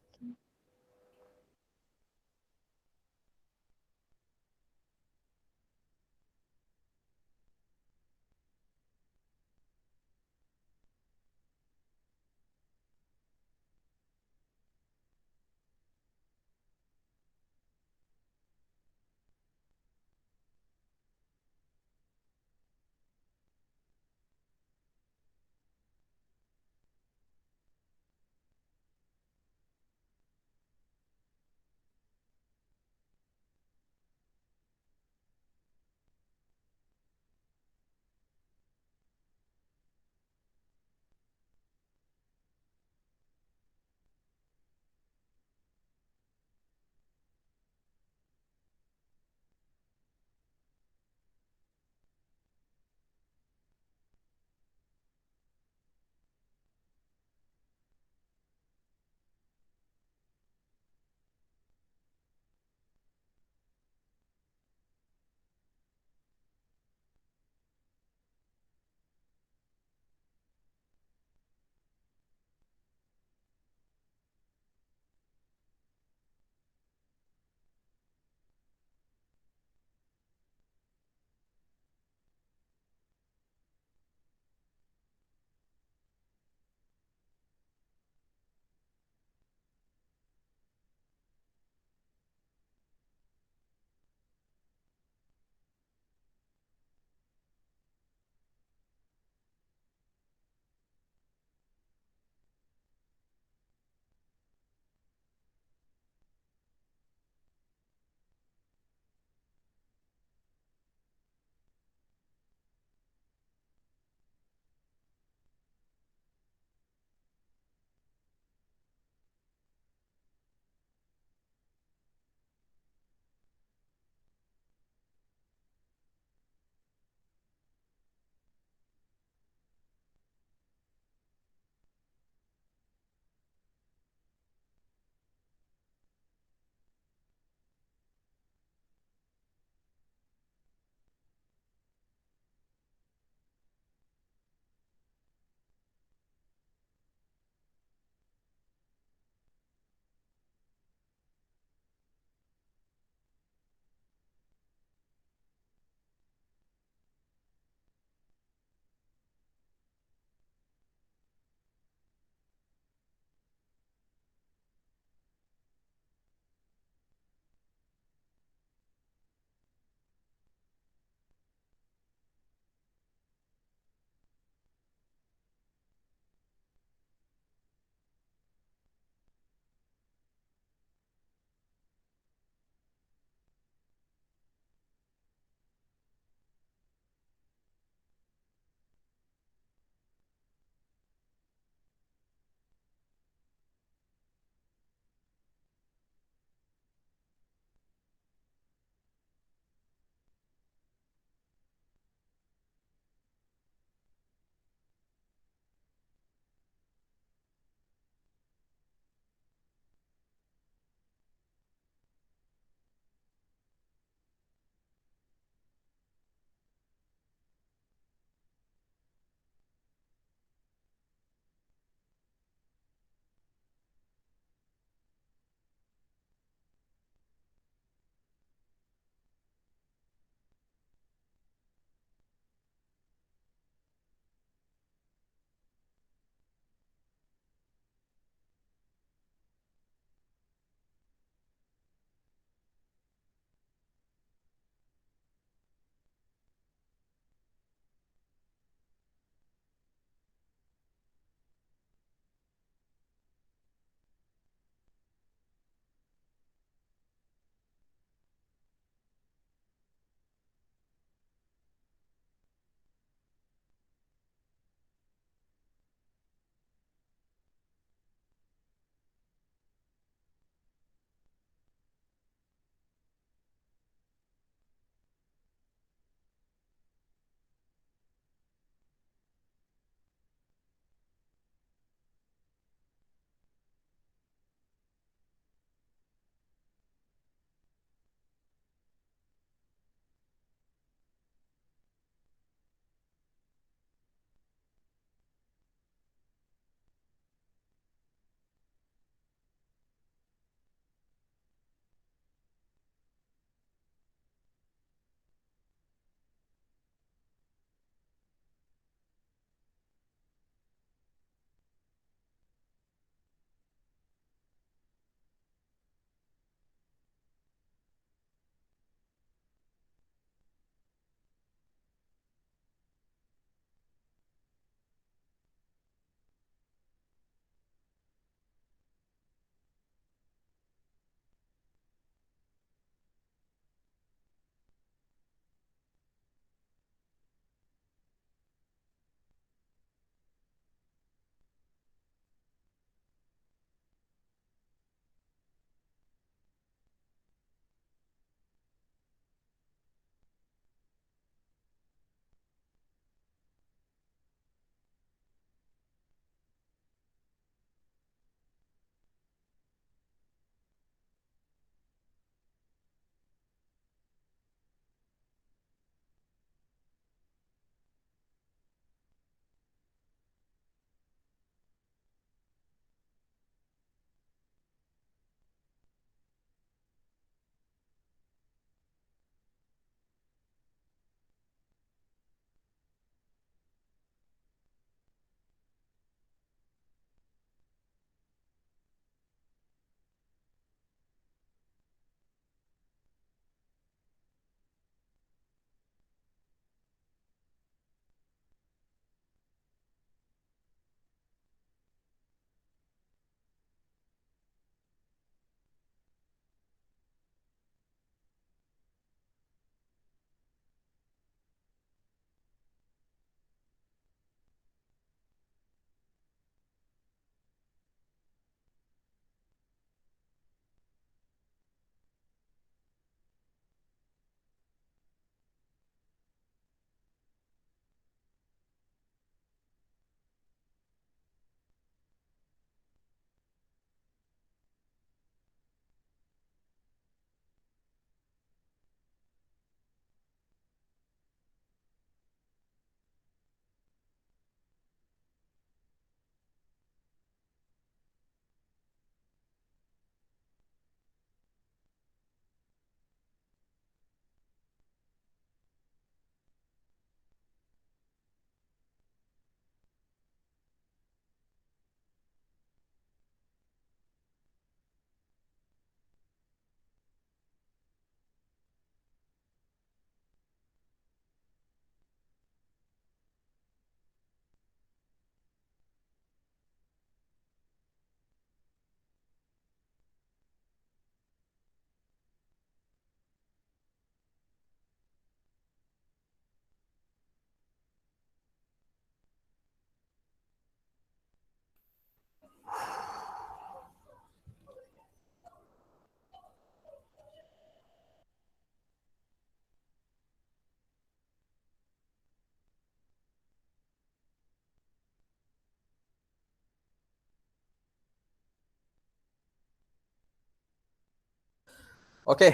Okay.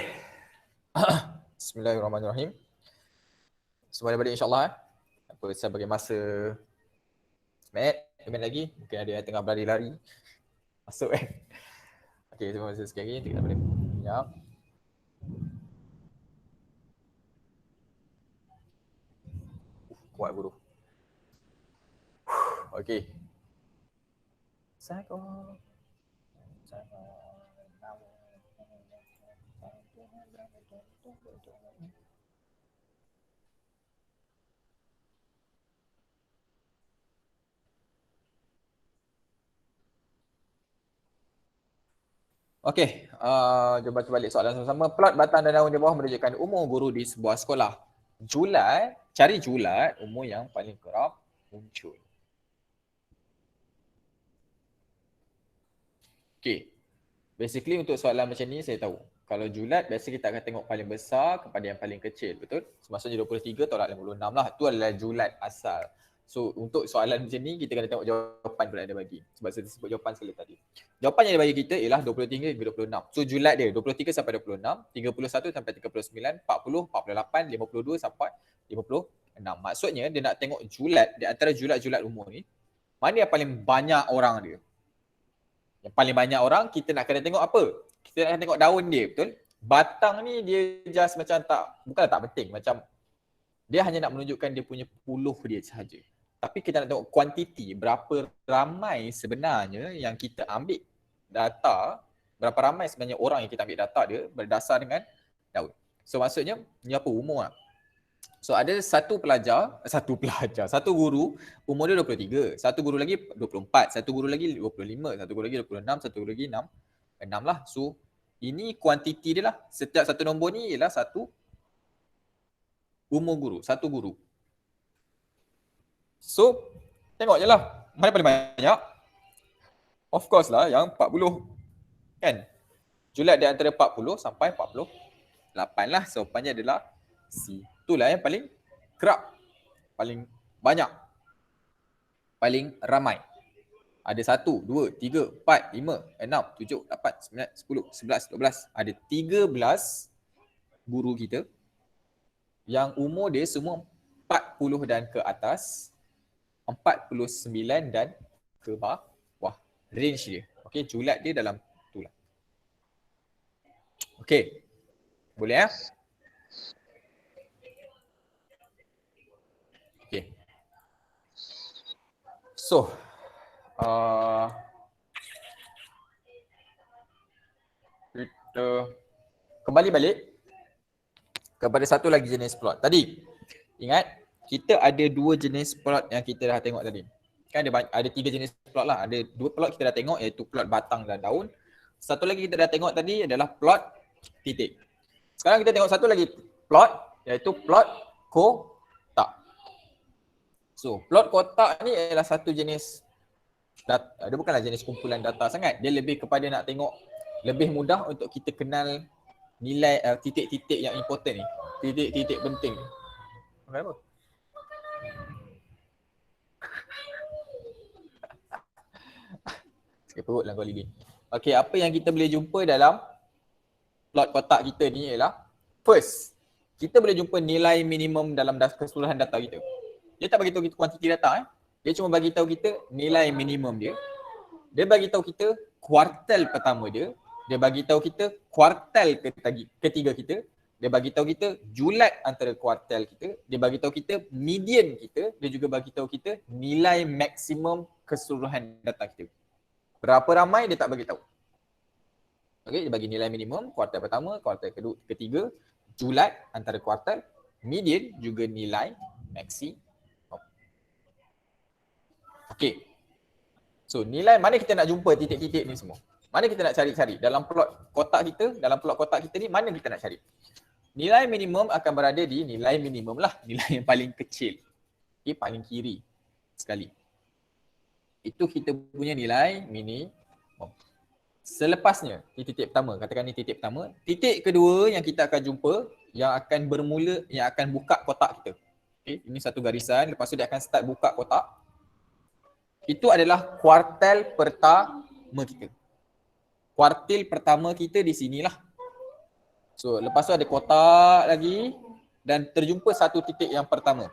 Bismillahirrahmanirrahim. Semua ada balik insyaAllah. Apa, saya bagi masa 1 minit lagi. Mungkin ada yang tengah berlari-lari. Masuk kan. Okay, terima kasih sekali lagi. Kita boleh. Sekejap. Kuat guru. Okay. Okey, jom baca balik soalan sama-sama. Plot batang dan daun di bawah menunjukkan umur guru di sebuah sekolah. Cari julat umur yang paling kerap muncul. Okey, basically untuk soalan macam ni saya tahu. Kalau julat biasa kita akan tengok paling besar kepada yang paling kecil, betul? Maksudnya 23 tolak 56 lah. Itu adalah julat asal. So untuk soalan macam ni kita kena tengok jawapan pula yang dia bagi. Sebab saya sebut jawapan sekali tadi. Jawapan yang dia bagi kita ialah 23 hingga 26. So julat dia 23 sampai 26, 31 sampai 39, 40, 48, 52 sampai 56. Maksudnya dia nak tengok julat di antara julat-julat umur ni, mana yang paling banyak orang dia. Yang paling banyak orang kita nak kena tengok apa? Kita nak tengok daun dia, betul? Batang ni dia just macam bukanlah tak penting, macam dia hanya nak menunjukkan dia punya puluh dia sahaja. Tapi kita nak tengok kuantiti, berapa ramai sebenarnya yang kita ambil data, berapa ramai sebenarnya orang yang kita ambil data dia berdasar dengan daun. So maksudnya ni apa, umur lah. So ada satu guru umur dia 23, satu guru lagi 24, satu guru lagi 25, satu guru lagi 26, satu guru lagi 6 lah. So ini kuantiti dia lah. Setiap satu nombor ni ialah satu umur guru, satu guru. So tengok je lah mana paling banyak. Of course lah yang 40 kan. Julat di antara 40 sampai 48 lah. Jawapannya adalah C. Itulah yang paling kerap, paling banyak, paling ramai. Ada 1, 2, 3, 4, 5, 6, 7, 8, 9, 10, 11, 12. Ada 13 guru kita yang umur dia semua 40 dan ke atas, 49 dan ke bawah. Range dia. Okey, julat dia dalam tu lah. Okey. Boleh ya? Okey. So, kita kembali balik kepada satu lagi jenis plot. Tadi, ingat kita ada 2 jenis plot yang kita dah tengok tadi. Kan ada 3 jenis plot lah. Ada 2 plot kita dah tengok iaitu plot batang dan daun. Satu lagi kita dah tengok tadi adalah plot titik. Sekarang kita tengok satu lagi plot iaitu plot kotak. So, plot kotak ni adalah satu jenis data. Dia bukanlah jenis kumpulan data sangat. Dia lebih kepada nak tengok lebih mudah untuk kita kenal nilai titik-titik yang important ni. Titik-titik penting ni. Apa? Sakit perut lah kau Lili. Okey, apa yang kita boleh jumpa dalam plot kotak kita ni ialah first, kita boleh jumpa nilai minimum dalam keseluruhan data kita. Dia tak bagi tahu kita kuantiti data Dia cuma bagi tahu kita nilai minimum dia. Dia bagi tahu kita kuartal pertama dia. Dia bagi tahu kita kuartal ketiga kita. Dia bagi tahu kita julat antara kuartal kita. Dia bagi tahu kita median kita. Dia juga bagi tahu kita nilai maksimum keseluruhan data kita. Berapa ramai dia tak bagi tahu. Okey, dia bagi nilai minimum kuartal pertama, kuartal ketiga, julat antara kuartal, median juga nilai maksimum. Okey. So nilai mana kita nak jumpa titik-titik ni semua? Mana kita nak cari-cari? Dalam plot kotak kita ni mana kita nak cari? Nilai minimum akan berada di nilai minimum lah, nilai yang paling kecil. Okey, paling kiri sekali. Itu kita punya nilai minimum. Selepasnya, ni titik pertama, katakan ni titik pertama. Titik kedua yang kita akan jumpa, yang akan bermula, yang akan buka kotak kita. Okay, ini satu garisan, lepas tu dia akan start buka kotak. Itu adalah kuartal pertama kita. Kuartil pertama kita di sinilah. So lepas tu ada kotak lagi dan terjumpa satu titik yang pertama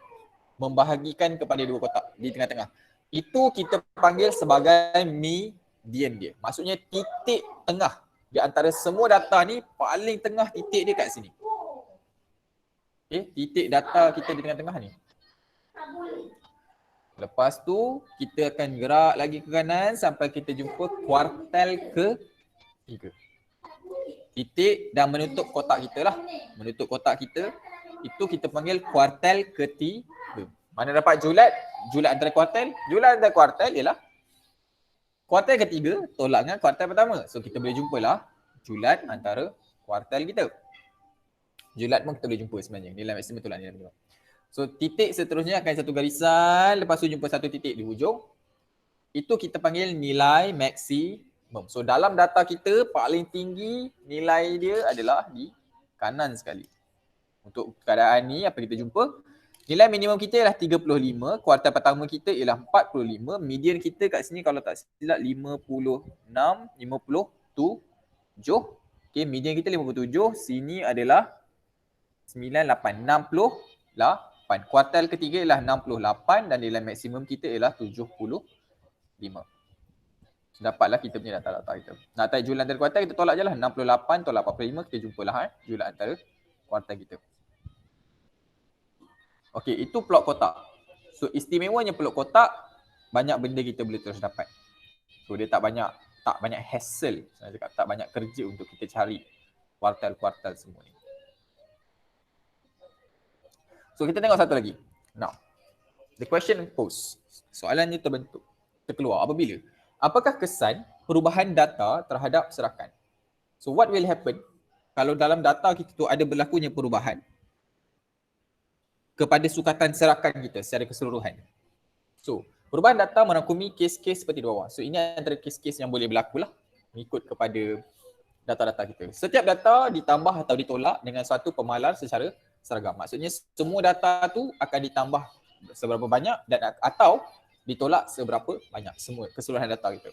membahagikan kepada dua kotak di tengah-tengah. Itu kita panggil sebagai median dia. Maksudnya titik tengah di antara semua data ni, paling tengah titik dia kat sini. Okay, titik data kita di tengah-tengah ni. Lepas tu kita akan gerak lagi ke kanan sampai kita jumpa kuartil ke-3. Titik dan menutup kotak kita lah. Menutup kotak kita, itu kita panggil kuartil ke-3. Mana dapat julat? Julat antara kuartil? Julat antara kuartil ialah kuartil ke-3 tolak dengan kuartil pertama. So kita boleh jumpalah julat antara kuartil kita. Julat pun kita boleh jumpa sebenarnya. Nilai maksimum tolak nilai minimum. So titik seterusnya akan satu garisan, lepas tu jumpa satu titik di hujung. Itu kita panggil nilai maksimum. So dalam data kita paling tinggi nilai dia adalah di kanan sekali. Untuk keadaan ni apa kita jumpa? Nilai minimum kita ialah 35, kuartil pertama kita ialah 45, median kita kat sini kalau tak silap 56, 57. Okay, median kita 57, sini adalah 98, 68. Kuartil ketiga ialah 68 dan nilai maksimum kita ialah 75. So, dapatlah kita punya data-data kita. Nak tarik julat antara kuartil, kita tolak je lah. 68 tolak 45, kita jumpalah julat antara kuartil kita. Okey, itu plot kotak. So istimewanya plot kotak, banyak benda kita boleh terus dapat. So dia tak banyak hassle, saya cakap tak banyak kerja untuk kita cari kuartil-kuartil semua ni. So kita tengok satu lagi. Now, the question posed. Soalannya terkeluar apabila apakah kesan perubahan data terhadap serakan? So what will happen kalau dalam data kita tu ada berlakunya perubahan kepada sukatan serakan kita secara keseluruhan. So, perubahan data merangkumi kes-kes seperti di bawah. So, ini antara kes-kes yang boleh berlaku lah mengikut kepada data-data kita. Setiap data ditambah atau ditolak dengan satu pemalar secara seragam. Maksudnya semua data tu akan ditambah seberapa banyak dan atau ditolak seberapa banyak semua keseluruhan data kita.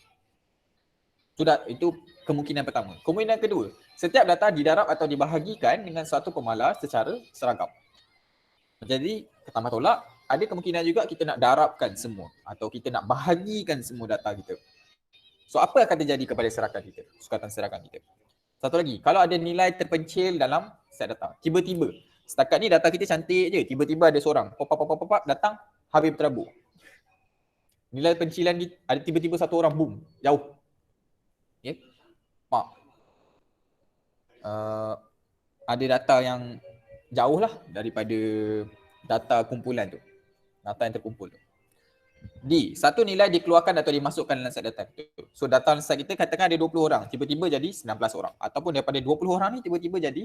Itu kemungkinan pertama. Kemungkinan kedua, setiap data didarab atau dibahagikan dengan satu pemalar secara seragam. Jadi tambah tolak, ada kemungkinan juga kita nak darabkan semua atau kita nak bahagikan semua data kita. So apa akan terjadi kepada serakan kita, sukatan serakan kita? Satu lagi, kalau ada nilai terpencil dalam set data, tiba-tiba, setakat ni data kita cantik je, tiba-tiba ada seorang pop datang, habis berterabur. Nilai pencilan ada tiba-tiba satu orang boom, jauh. Okay? Ada data yang jauh lah daripada data kumpulan tu. Data yang terkumpul tu. Satu nilai dikeluarkan atau dimasukkan dalam set data tu. So data set kita katakan ada 20 orang, tiba-tiba jadi 19 orang. Ataupun daripada 20 orang ni tiba-tiba jadi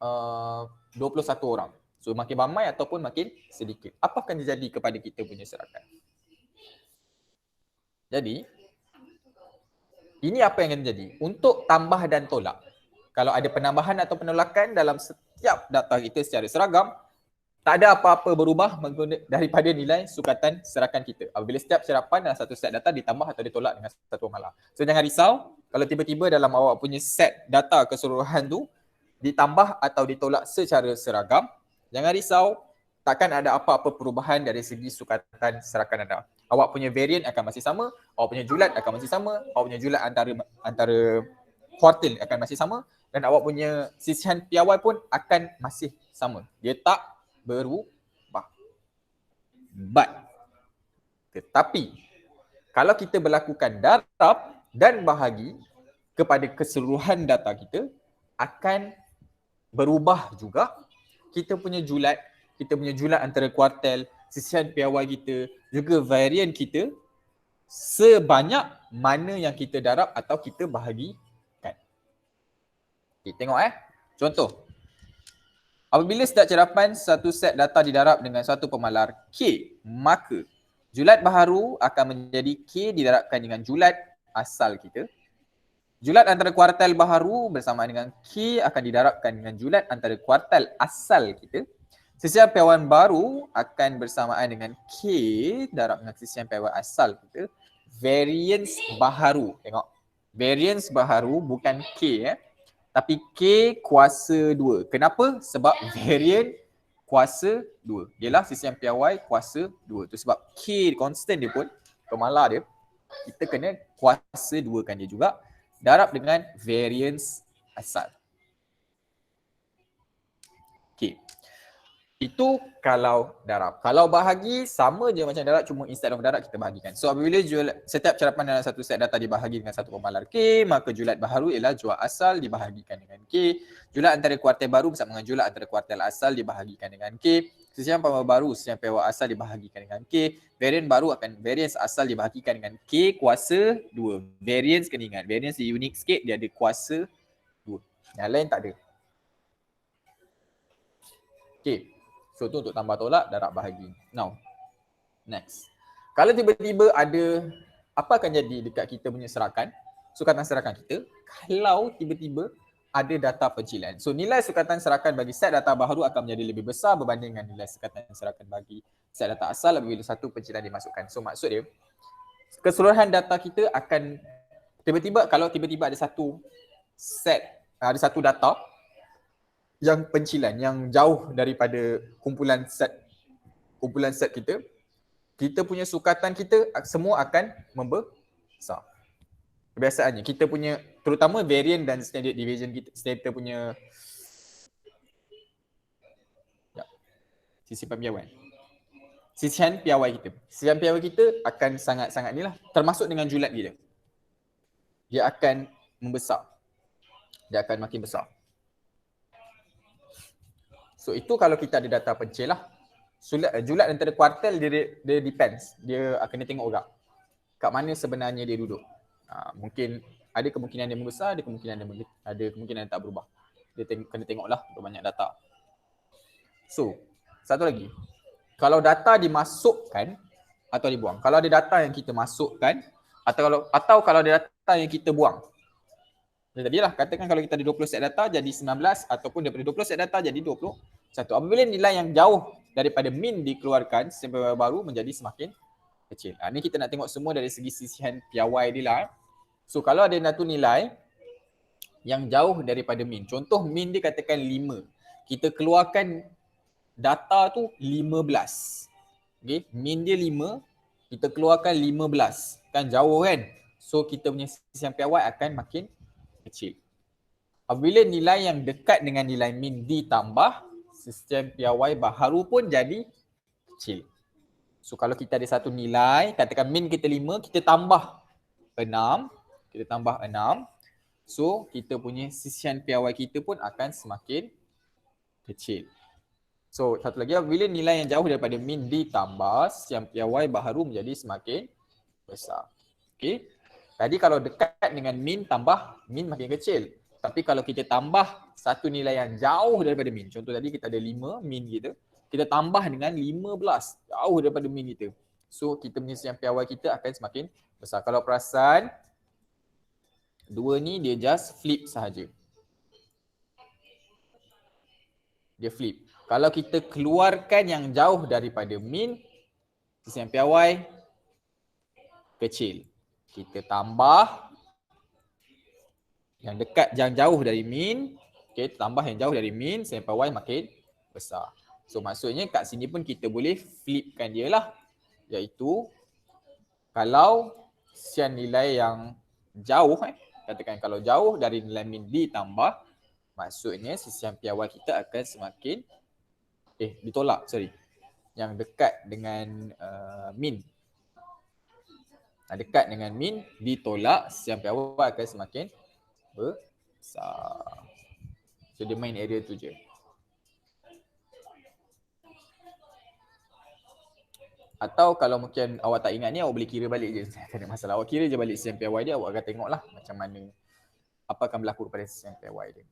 21 orang. So makin ramai ataupun makin sedikit. Apa akan terjadi kepada kita punya serakan? Jadi, ini apa yang akan terjadi? Untuk tambah dan tolak, kalau ada penambahan atau penolakan dalam setiap data kita secara seragam, tak ada apa-apa berubah daripada nilai sukatan serakan kita. Apabila setiap serapan dalam satu set data ditambah atau ditolak dengan satu pemalar. So jangan risau kalau tiba-tiba dalam awak punya set data keseluruhan tu ditambah atau ditolak secara seragam. Jangan risau, takkan ada apa-apa perubahan dari segi sukatan serakan anda. Awak punya variant akan masih sama, awak punya julat akan masih sama, awak punya julat antara kuartil akan masih sama dan awak punya sisihan piawai pun akan masih sama. Dia tak berubah. Tetapi kalau kita berlakukan darab dan bahagi kepada keseluruhan data kita, akan berubah juga kita punya julat antara kuartil, sisihan piawai kita, juga varian kita sebanyak mana yang kita darab atau kita bahagikan. Okay, tengok contoh. Apabila setiap cerapan satu set data didarab dengan satu pemalar K, maka julat baharu akan menjadi K didarabkan dengan julat asal kita. Julat antara kuartil baharu bersama dengan K akan didarabkan dengan julat antara kuartil asal kita. Sisihan piawai baru akan bersamaan dengan K darab dengan sisihan piawai asal kita. Variance baharu, tengok. Variance baharu bukan K Tapi K kuasa 2. Kenapa? Sebab variant kuasa 2. Ialah CCM piawai kuasa 2. Tu sebab K constant dia pun, formula dia, kita kena kuasa 2 kan dia juga. Darab dengan variance asal. Okay. Itu kalau darab. Kalau bahagi sama je macam darab, cuma instead of darab kita bahagikan. So apabila setiap carapan dalam satu set data dibahagi dengan satu pemalar K, maka julat baharu ialah julat asal dibahagikan dengan K. Julat antara kuartil baru bersama dengan julat antara kuartil asal dibahagikan dengan K. CCM pemalar baru, CCM piawai asal dibahagikan dengan K. Variant baru akan variance asal dibahagikan dengan K kuasa 2. Variance kena ingat, variance dia unik sikit, dia ada kuasa 2. Yang lain tak ada. Okay. So tu untuk tambah tolak, darab bahagi. Now, next. Kalau tiba-tiba ada, apa akan jadi dekat kita punya serakan? Sukatan serakan kita, kalau tiba-tiba ada data pencilan. So nilai sukatan serakan bagi set data baharu akan menjadi lebih besar berbanding dengan nilai sukatan serakan bagi set data asal apabila satu pencilan dimasukkan. So maksud dia, keseluruhan data kita akan tiba-tiba, kalau tiba-tiba ada satu set, ada satu data yang pencilan, yang jauh daripada kumpulan set kita punya sukatan kita semua akan membesar. Kebiasaannya kita punya, terutama variant dan standard deviation kita punya sisipan piawai. Sisihan piawai kita. Sisihan piawai kita akan sangat-sangat ni lah, termasuk dengan julat kita. Dia akan membesar. Dia akan makin besar. So itu kalau kita ada data pencil lah. Julat antara kuartil dia depends. Dia akan tengok juga kat mana sebenarnya dia duduk. Mungkin ada kemungkinan dia membesar, ada kemungkinan dia tak berubah. Dia kena tengoklah banyak data. So, satu lagi. Kalau data dimasukkan atau dibuang. Kalau ada data yang kita masukkan atau kalau ada data yang kita buang. Jadilah katakan kalau kita ada 20 set data jadi 19 ataupun daripada 20 set data jadi 21. Apabila nilai yang jauh daripada min dikeluarkan sampai baru menjadi semakin kecil. Ni kita nak tengok semua dari segi sisihan piawai dia lah. So kalau ada satu nilai yang jauh daripada min. Contoh min dia katakan 5. Kita keluarkan data tu 15. Okay, min dia 5, kita keluarkan 15. Kan jauh kan? So kita punya sisihan piawai akan makin kecil. Apabila nilai yang dekat dengan nilai min ditambah, sistem piawai baharu pun jadi kecil. So kalau kita ada satu nilai, katakan min kita 5, kita tambah 6, so kita punya sisihan piawai kita pun akan semakin kecil. So satu lagi, apabila nilai yang jauh daripada min ditambah, sisihan piawai baharu menjadi semakin besar. Okay. Tadi kalau dekat dengan min tambah, min makin kecil. Tapi kalau kita tambah satu nilai yang jauh daripada min, contoh tadi kita ada 5 min kita tambah dengan 15, jauh daripada min kita. So kita punya sisihan piawai kita akan semakin besar. Kalau perasan, dua ni dia just flip sahaja. Dia flip. Kalau kita keluarkan yang jauh daripada min, sisihan piawai kecil. Kita tambah yang dekat, yang jauh dari min, okay, tambah yang jauh dari min, sisihan piawai makin besar. So maksudnya kat sini pun kita boleh flipkan dia lah, iaitu kalau sisihan nilai yang jauh, katakan kalau jauh dari nilai min ditambah, maksudnya sisihan piawai kita akan semakin ditolak, yang dekat dengan min. Dekat dengan min ditolak, sisihan piawai akan semakin besar. So dia main area tu je. Atau kalau mungkin awak tak ingat ni, awak boleh kira balik je. Tak ada masalah. Awak kira je balik sisihan piawai dia, awak akan tengoklah macam mana, apa akan berlaku kepada sisihan piawai dia.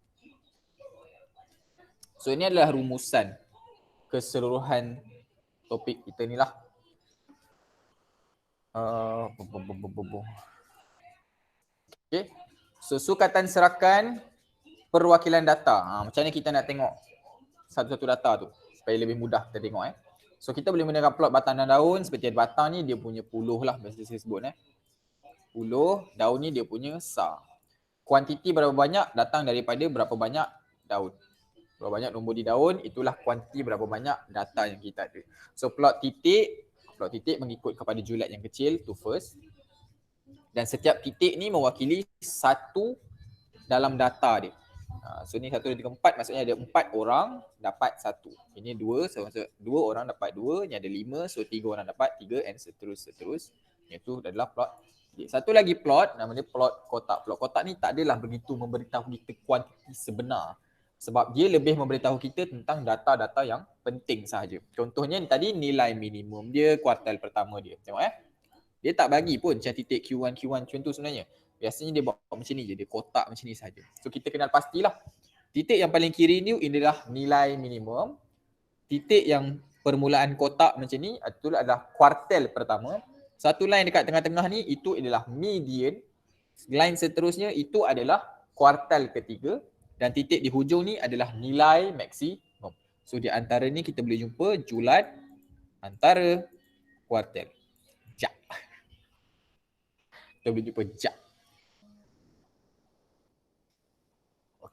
So ini adalah rumusan keseluruhan topik kita ni lah. Okay. So sukatan serakan perwakilan data. Macam mana kita nak tengok satu-satu data tu supaya lebih mudah kita tengok. So kita boleh menggunakan plot batang dan daun. Seperti batang ni dia punya puluh lah, biasa saya sebut. Puluh, daun ni dia punya sar. kuantiti berapa banyak datang daripada berapa banyak daun. Berapa banyak nombor di daun, itulah kuantiti berapa banyak data yang kita ada. So plot titik mengikut kepada julat yang kecil tu first. Dan setiap titik ni mewakili satu dalam data dia. So ni 1, 2, 3, 4 maksudnya ada 4 orang dapat 1. Ini 2, so maksud 2 orang dapat 2, ni ada 5, so 3 orang dapat 3 and seterus. Itu adalah plot. Satu lagi plot, nama dia plot kotak. Plot kotak ni tak adalah begitu memberitahu kita kuantiti sebenar. Sebab dia lebih memberitahu kita tentang data-data yang penting sahaja. Contohnya tadi nilai minimum dia, kuartal pertama dia. Tengok dia tak bagi pun macam titik Q1 macam tu sebenarnya. Biasanya dia buat macam ni je, dia kotak macam ni saja. So kita kenal pastilah. Titik yang paling kiri ni adalah nilai minimum. Titik yang permulaan kotak macam ni itu adalah kuartal pertama. Satu line dekat tengah-tengah ni itu adalah median. Line seterusnya itu adalah kuartal ketiga. Dan titik di hujung ni adalah nilai maksimum. So di antara ni kita boleh jumpa julat antara kuartal. Jak. Kita boleh jumpa jak.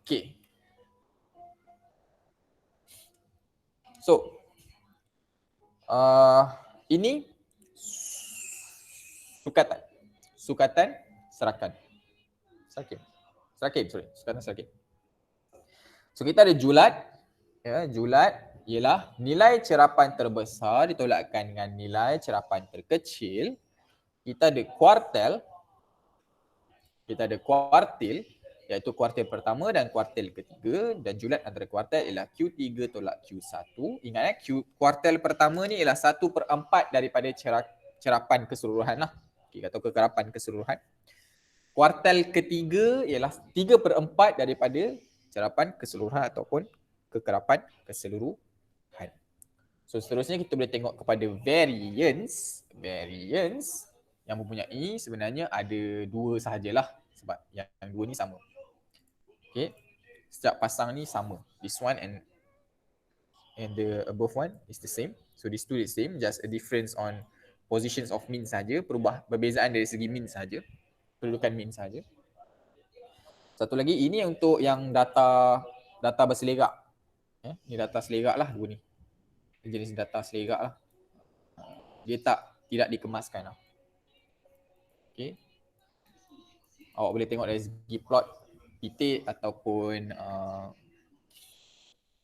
Okay. So, ini sukatan serakan. Sukatan serakin. So kita ada julat. Ya, julat ialah nilai cerapan terbesar ditolakkan dengan nilai cerapan terkecil. Kita ada kuartal. Iaitu kuartil pertama dan kuartil ketiga, dan julat antara kuartil ialah Q3 tolak Q1. Ingat kuartil pertama ni ialah 1/4 daripada cerapan keseluruhan lah. Okay, atau kekerapan keseluruhan. Kuartil ketiga ialah 3/4 daripada cerapan keseluruhan ataupun kekerapan keseluruhan. So seterusnya kita boleh tengok kepada variance. Variance yang mempunyai sebenarnya ada 2 sahajalah sebab yang 2 ni sama. Okay, setiap pasang ni sama. This one and the above one is the same. So these two is the same, just a difference on positions of mean saja, perbezaan dari segi mean saja, kedudukan mean saja. Satu lagi, ini untuk yang data berselerak. Ni data selerak lah dua ni. Jenis data selerak lah. Dia tidak dikemaskan lah. Okay. Awak boleh tengok dari segi plot titik ataupun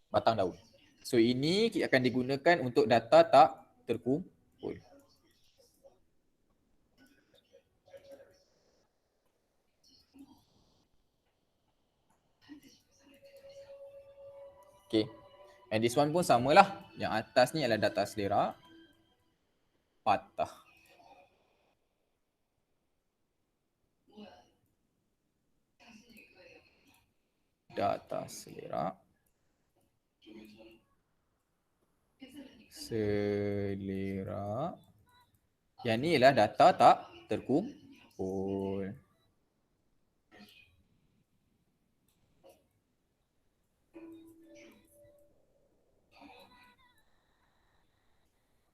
batang daun. So ini akan digunakan untuk data tak terkumpul. Okay. And this one pun samalah. Yang atas ni adalah data selera patah. Data selera. Yang ni ialah data tak terkumpul.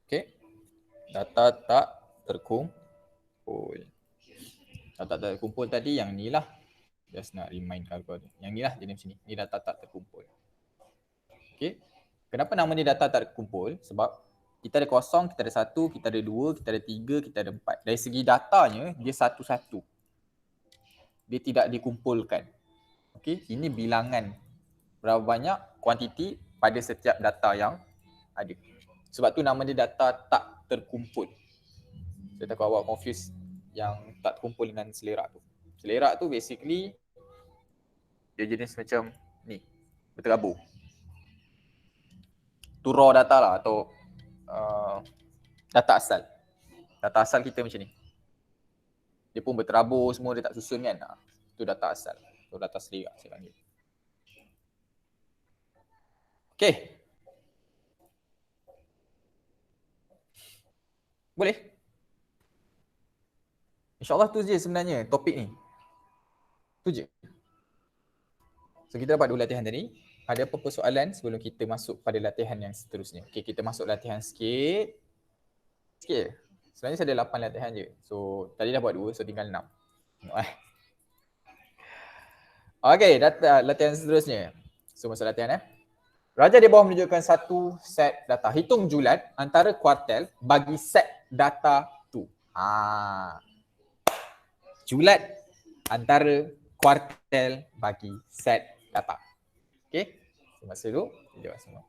Okay. Data tak terkumpul. Data tak terkumpul tadi yang ni lah. Just nak remind kau. Yang ni lah jenis macam ni. Ni data tak terkumpul. Okay. Kenapa nama ni data tak terkumpul? Sebab kita ada kosong, kita ada 1, kita ada 2, kita ada 3, kita ada 4. Dari segi datanya, dia satu-satu. Dia tidak dikumpulkan. Okay. Ini bilangan berapa banyak kuantiti pada setiap data yang ada. Sebab tu nama dia data tak terkumpul. Saya takut awak confuse yang tak terkumpul dengan selerak tu. Selerak tu basically dia jenis macam ni, berterabur. Tu raw data lah atau data asal. Data asal kita macam ni. Dia pun berterabur semua, dia tak susun kan. Tu data asal. Tu data selerak saya panggil. Okay. Boleh? InsyaAllah tu je sebenarnya topik ni. Tu je. So kita dapat 2 latihan tadi. Ada apa persoalan sebelum kita masuk pada latihan yang seterusnya? Okay, kita masuk latihan sikit. Sikit. Sebenarnya saya ada 8 latihan je. So tadi dah buat 2, so tinggal 6. Tengok Okey, latihan seterusnya. So, masa latihan Raja di bawah menunjukkan satu set data. Hitung julat antara kuartil bagi set data tu. Julat antara kuartil bagi set data. Okey. So, masa tu, jawab semua.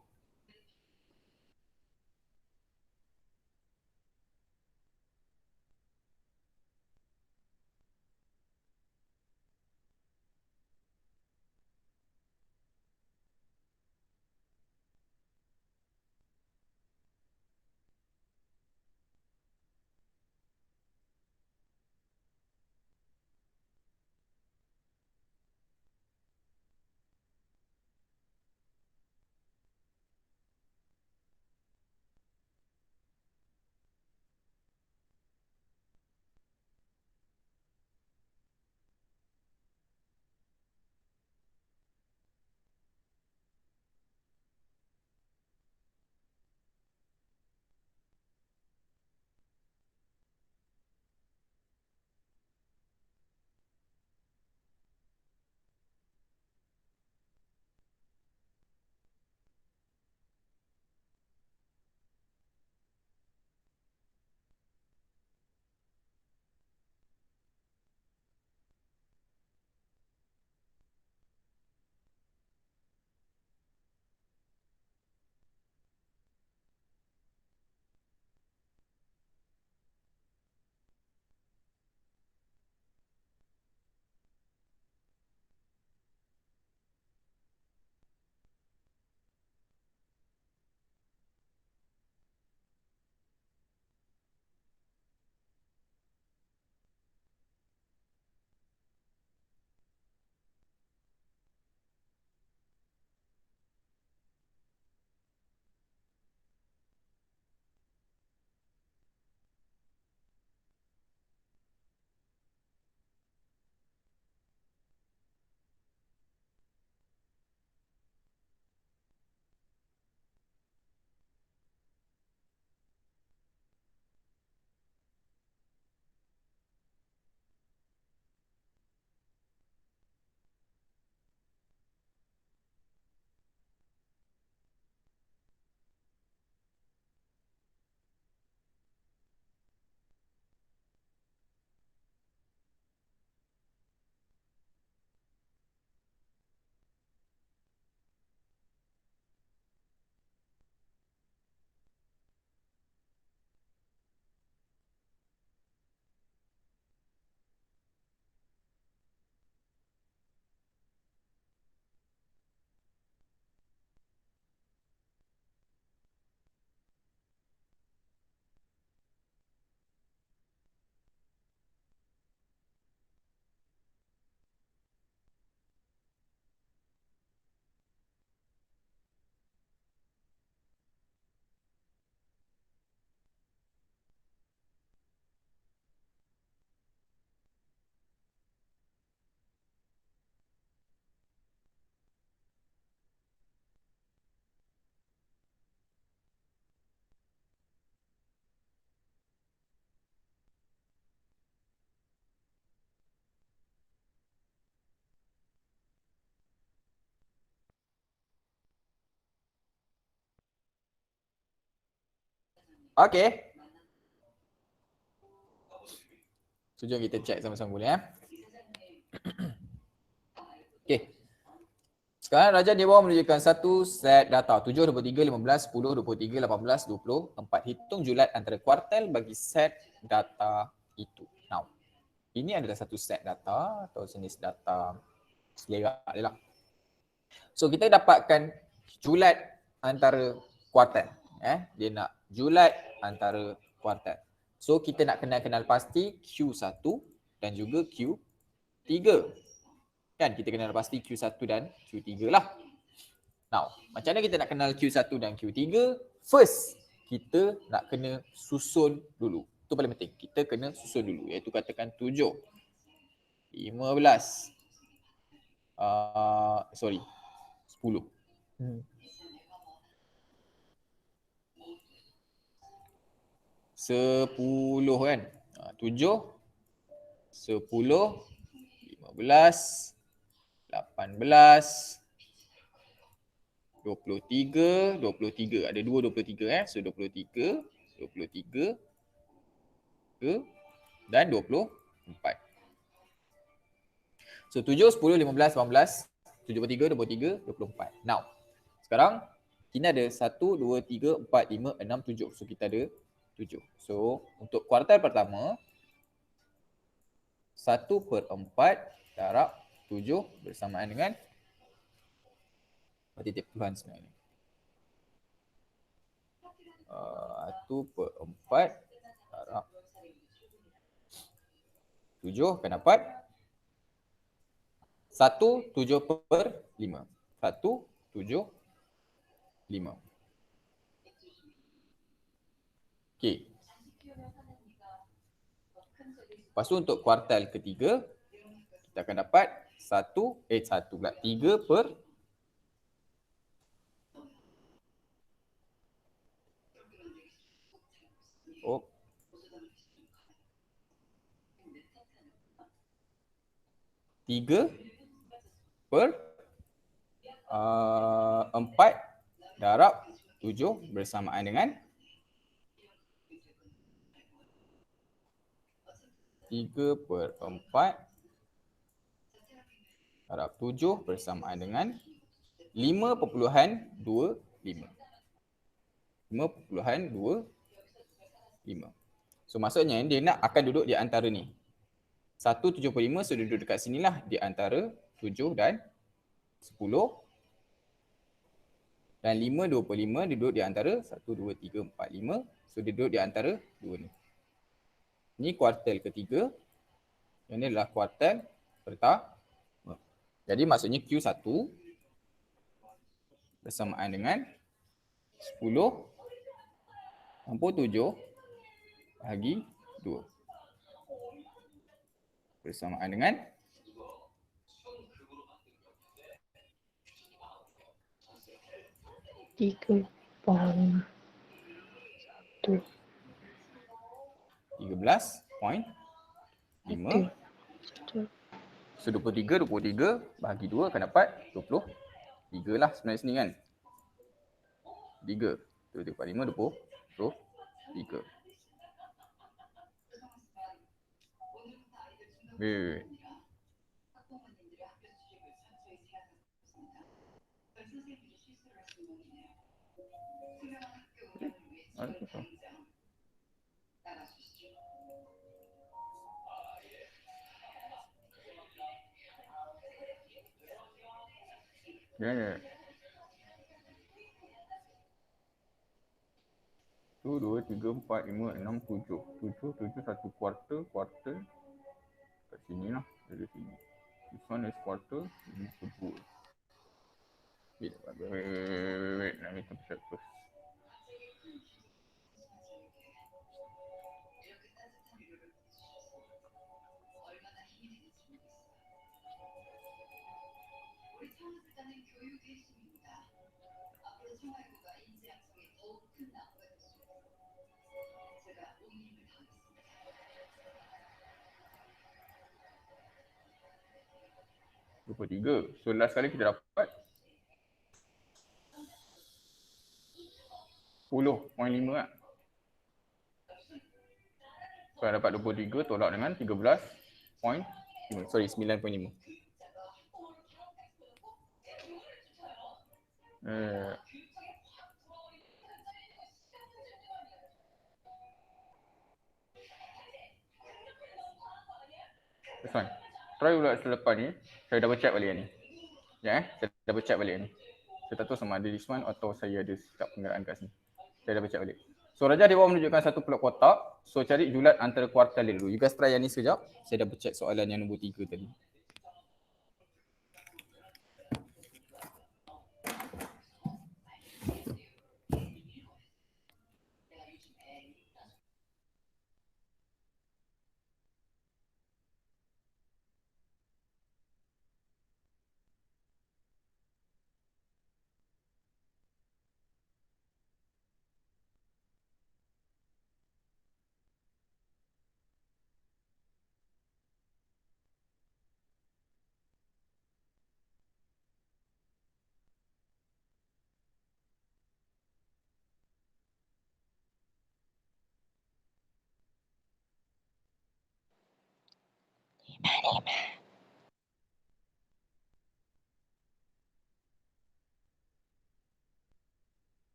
Okey. So, jom kita check sama-sama boleh Okey. Sekarang Raja di bawah menunjukkan satu set data 7, 23, 15, 10, 23, 18, 20, 4. Hitung julat antara kuartil bagi set data itu. Now, ini adalah satu set data atau jenis data selera dia lah. So, kita dapatkan julat antara kuartil. Dia nak julat antara kuartil. So, kita nak kenal pasti Q1 dan juga Q3. Kan kita kenal pasti Q1 dan Q3 lah. Now, macam mana kita nak kenal Q1 dan Q3? First, kita nak kena susun dulu. Itu paling penting. Kita kena susun dulu. Iaitu katakan 7, 15, 10. 10 kan? 7, 10, 15, 18, 23, 23. Ada dua 23 So 23, 23 ke dan 24. So 7, 10, 15, 18, 73, 23, 24. Now, sekarang kita ada 1, 2, 3, 4, 5, 6, 7. So kita ada 7. So untuk kuartal pertama 1/4 darab 7 bersamaan dengan titik puluhan sebenarnya. 1/4 darab 7 akan dapat 1/7/5. 1/7/5. Okey. Lepas tu untuk kuartal ketiga kita akan dapat 1 pula 3 per oh 3 per 4 darab 7 bersamaan dengan 3/4 darab 7 bersamaan dengan 5.25. 5.25. So maksudnya dia nak akan duduk di antara ni. 1/75 so duduk dekat sinilah di antara 7 dan 10. Dan 5/25 duduk di antara 1, 2, 3, 4, 5. So dia duduk di antara 2 ni. Ni kuartal ketiga. Yang ni adalah kuartal pertama. Jadi maksudnya Q1 bersamaan dengan 10/7 bahagi 2. Bersamaan dengan 3.1. 13.5. So 23 bahagi 2 akan dapat 23 lah sebenarnya sini kan. 3. 2, 3, 4, 5, 23. Wait. Ya. 1, 2, 3, 4, 5, 6, 7. 7 satu kuartal kat sini lah. Dari sini. This one is quarter. Ini kedua. Wait. Let me check first. Tiga. So last kali kita dapat 10.5 lah. So dapat 23 tolak dengan 13.5. Sorry, 9.5. This one. Try pula selepas ni. Saya double check balik ni. Ya saya double check balik ni. Saya tak tahu sama ada this one atau saya ada sikap pengiraan kat sini. Saya double check balik. So Raja di bawah menunjukkan satu peluk kotak. So cari julat antara kuartal dulu. You guys try yang ni sekejap. Saya double check soalan yang nombor 3 tadi.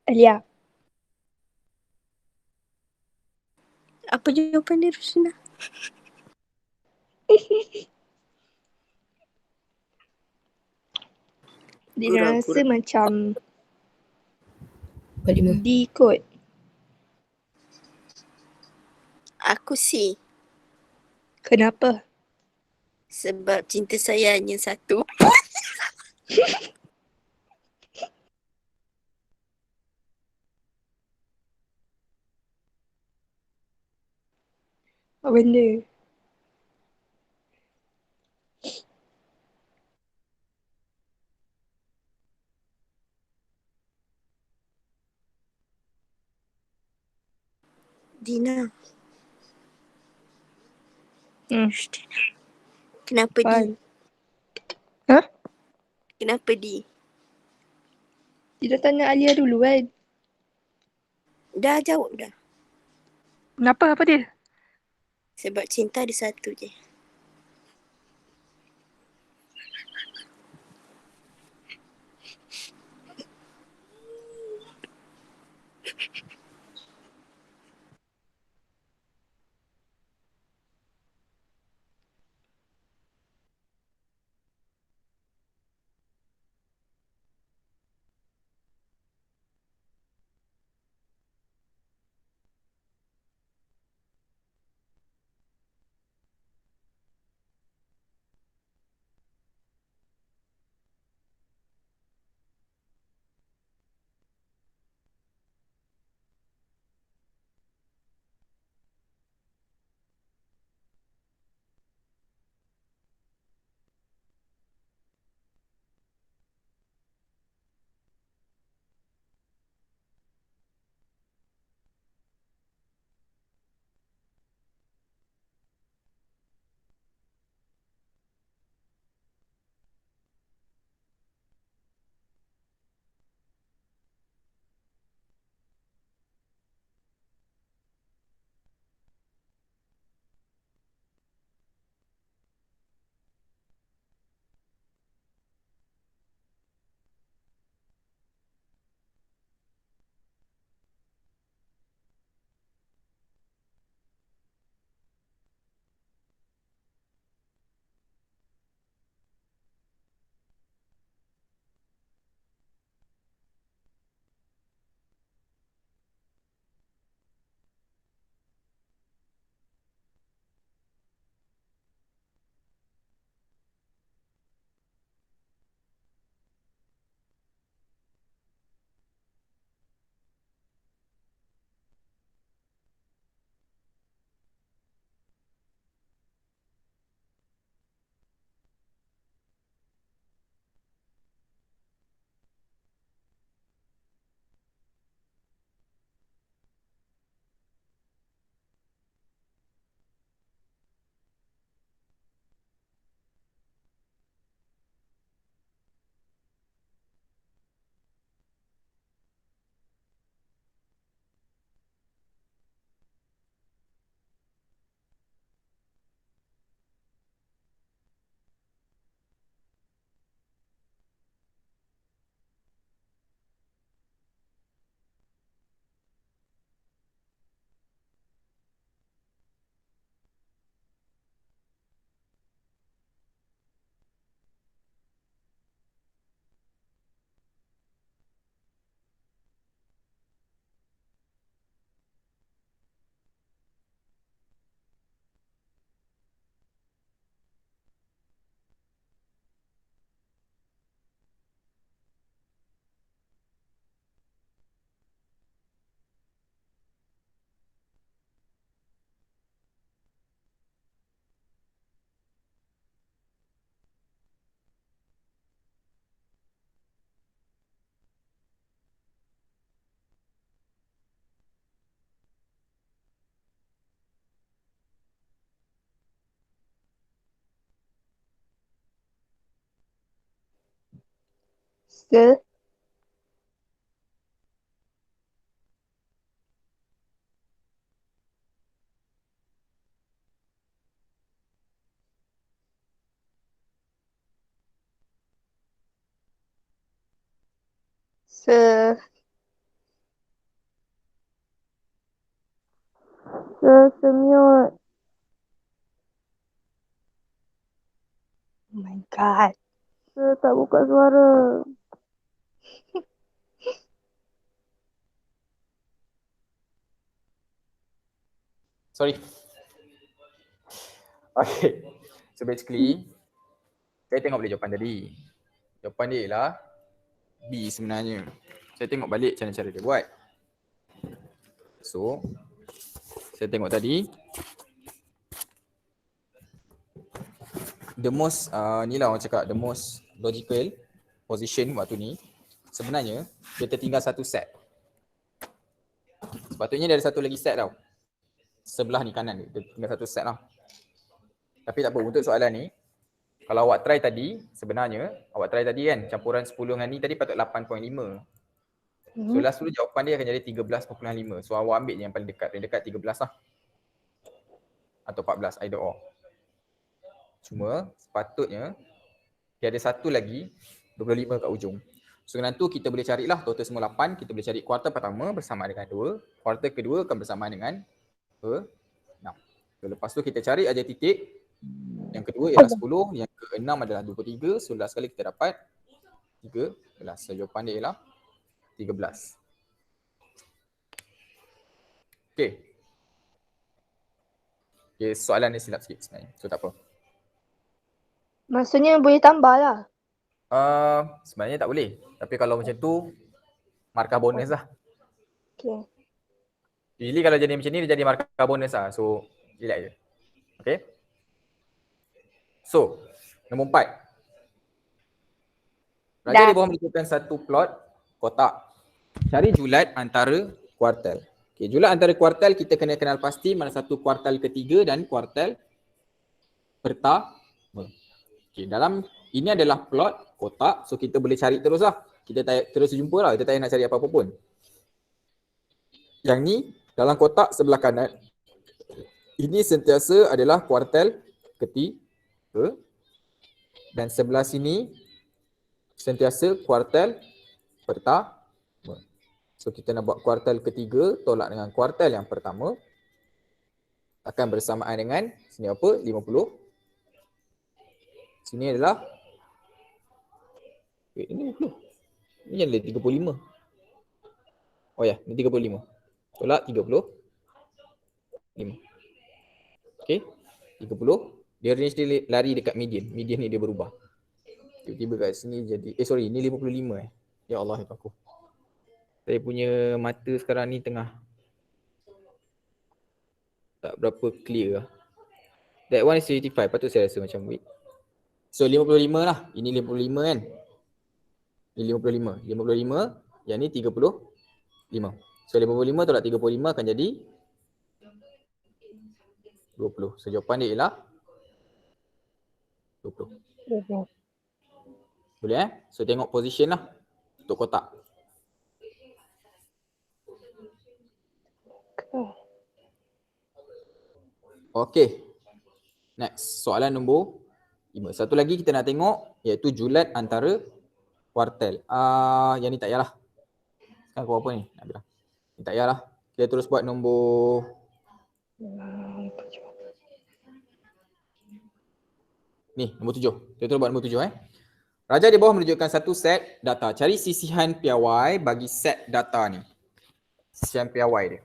Alia. Apa jawapan dia, Rusna? Dia Gurau-gurau. rasa macam Nombor 5. D kot. Aku C. Kenapa? Sebab cinta saya hanya satu. Apa benda? Dina. Hmm. Kenapa D? Fine. Hah? Kenapa D? Dia dah tanya Alia dulu kan? Dah jawab dah. Kenapa? Apa dia? Sebab cinta ada satu je. Se Semut. Oh my god. Tak buka suara. Sorry. Okay. So basically, saya tengok balik jawapan tadi. Jawapan dia ialah B sebenarnya. Saya tengok balik cara-cara dia buat. So, saya tengok tadi. The most, ni lah orang cakap, the most logical position waktu ni. Sebenarnya, kita tinggal satu set. Sepatutnya dia ada satu lagi set tau. Sebelah ni kanan ni, dia tinggal satu set lah. Tapi tak apa, untuk soalan ni, kalau awak try tadi, sebenarnya, awak try tadi kan, campuran 10 dengan ni tadi patut 8.5. So last dulu jawapan dia akan jadi 13.5. So awak ambil je yang paling dekat 13 lah. Atau 14, either or. Cuma sepatutnya dia ada satu lagi 25 kat ujung. So dengan tu kita boleh carilah total semua 8. Kita boleh cari kuartal pertama bersama dengan 2. Kuartal kedua akan bersama dengan 6. So lepas tu kita cari aja titik. Yang kedua ialah 10. Yang ke-6 adalah 23. So last kali kita dapat 13. So jawapan dia ialah 13. Okay. Okay, soalan ni silap sikit sebenarnya. So tak apa. Maksudnya boleh tambah lah. Sebenarnya tak boleh. Tapi kalau macam tu, markah bonus lah. Okay. Usually kalau jadi macam ni, dia jadi markah bonus lah. So, relax je. Okay. So, nombor 4. Raja Dah. di bawah menunjukkan satu plot kotak. Cari julat antara kuartal. Okay, julat antara kuartal kita kena kenal pasti mana satu kuartal ketiga dan kuartal pertama. Okay, dalam ini adalah plot kotak. So, kita boleh cari terus lah. Kita terus jumpa lah. Kita tak payah nak cari apa-apa pun. Yang ni dalam kotak sebelah kanan. Ini sentiasa adalah kuartal ketiga. Dan sebelah sini sentiasa kuartal pertama. So kita nak buat kuartal ketiga tolak dengan kuartal yang pertama. Akan bersamaan dengan sini apa? 50. Sini adalah ini 50. Ini adalah 35. Oh ya, ini 35. Tolak 35. Okay, 30. Dia range dia lari dekat median. Median ni dia berubah. Tiba-tiba kat sini jadi, ni 55 Ya Allah, ya aku. Saya punya mata sekarang ni tengah tak berapa clear lah. That one is 85, patut saya rasa macam wait. So 55 lah, ini 55 kan. Ini 55, yang ni 35. So 55 tolak 35 akan jadi 20. So jawapan dia ialah 20. Boleh So tengok position lah untuk kotak. Okay. Next, soalan nombor 5. Satu lagi kita nak tengok iaitu julat antara kuartal. Yang ni tak payahlah. Sekarang kau apa ni? Nak bilang. Ni tak payahlah. Kita terus buat nombor ni, nombor 7. Kita terus buat nombor 7 Raja di bawah menunjukkan satu set data. Cari sisihan piawai bagi set data ni. Sisihan piawai dia.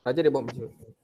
Raja di bawah menunjukkan.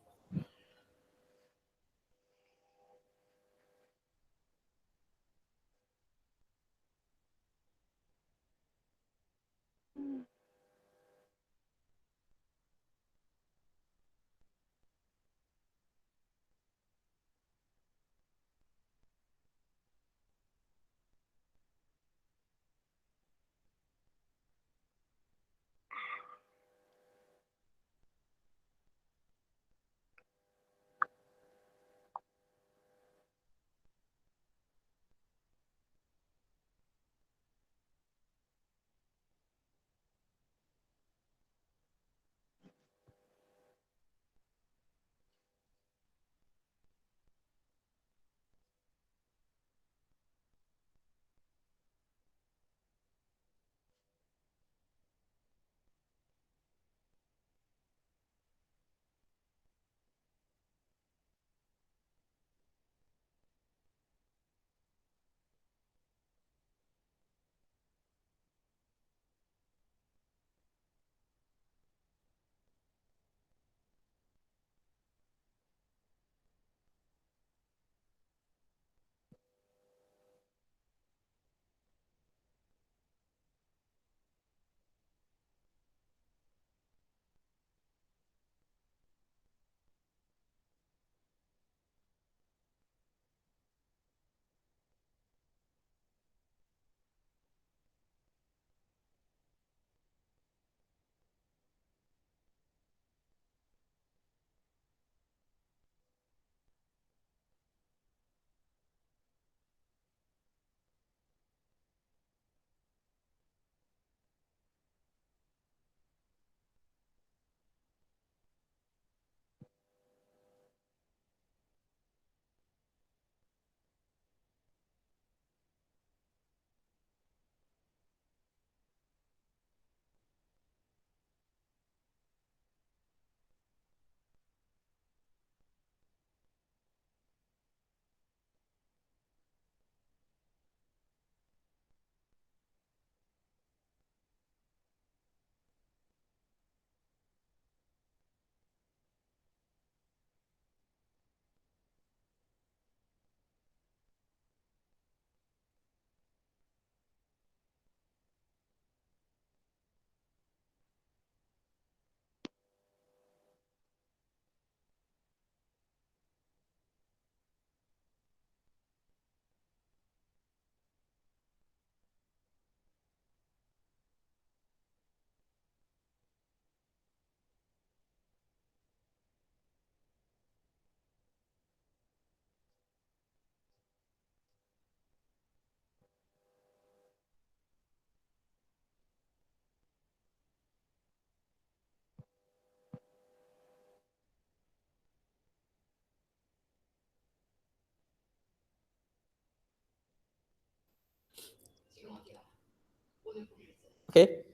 Okay.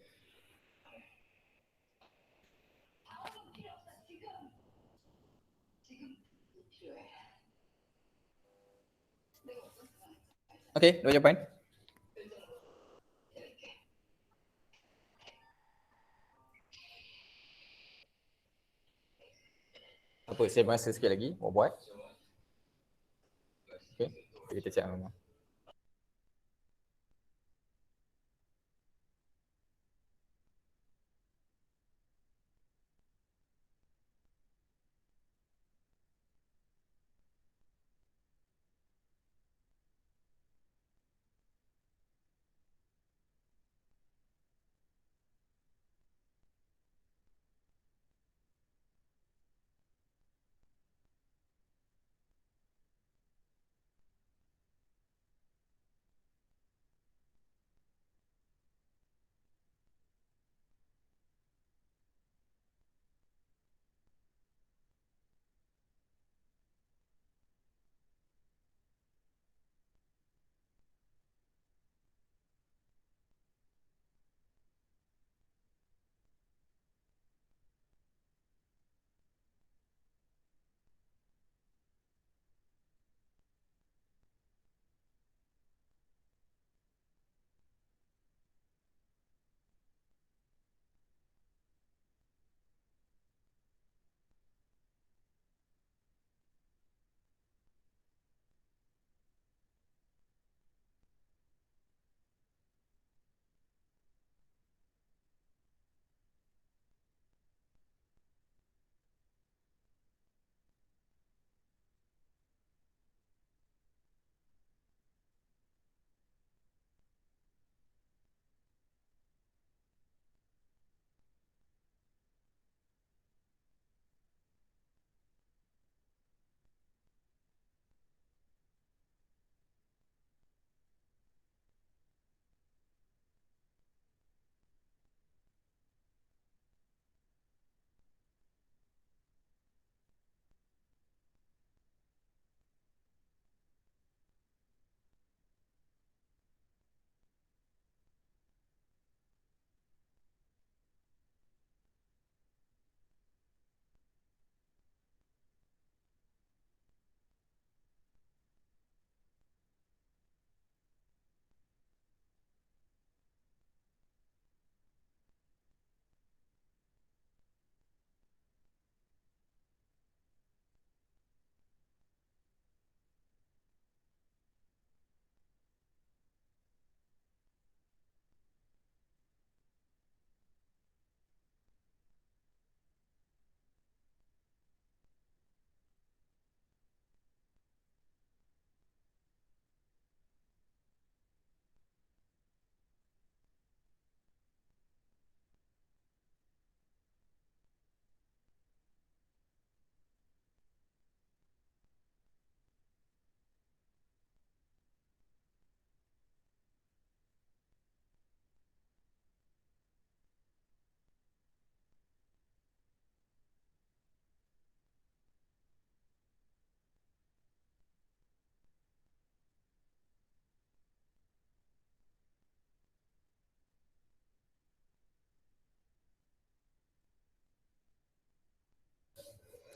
Okay, dua jawapan. Apa, saya masa sikit lagi buat. Okay, kita cek memang.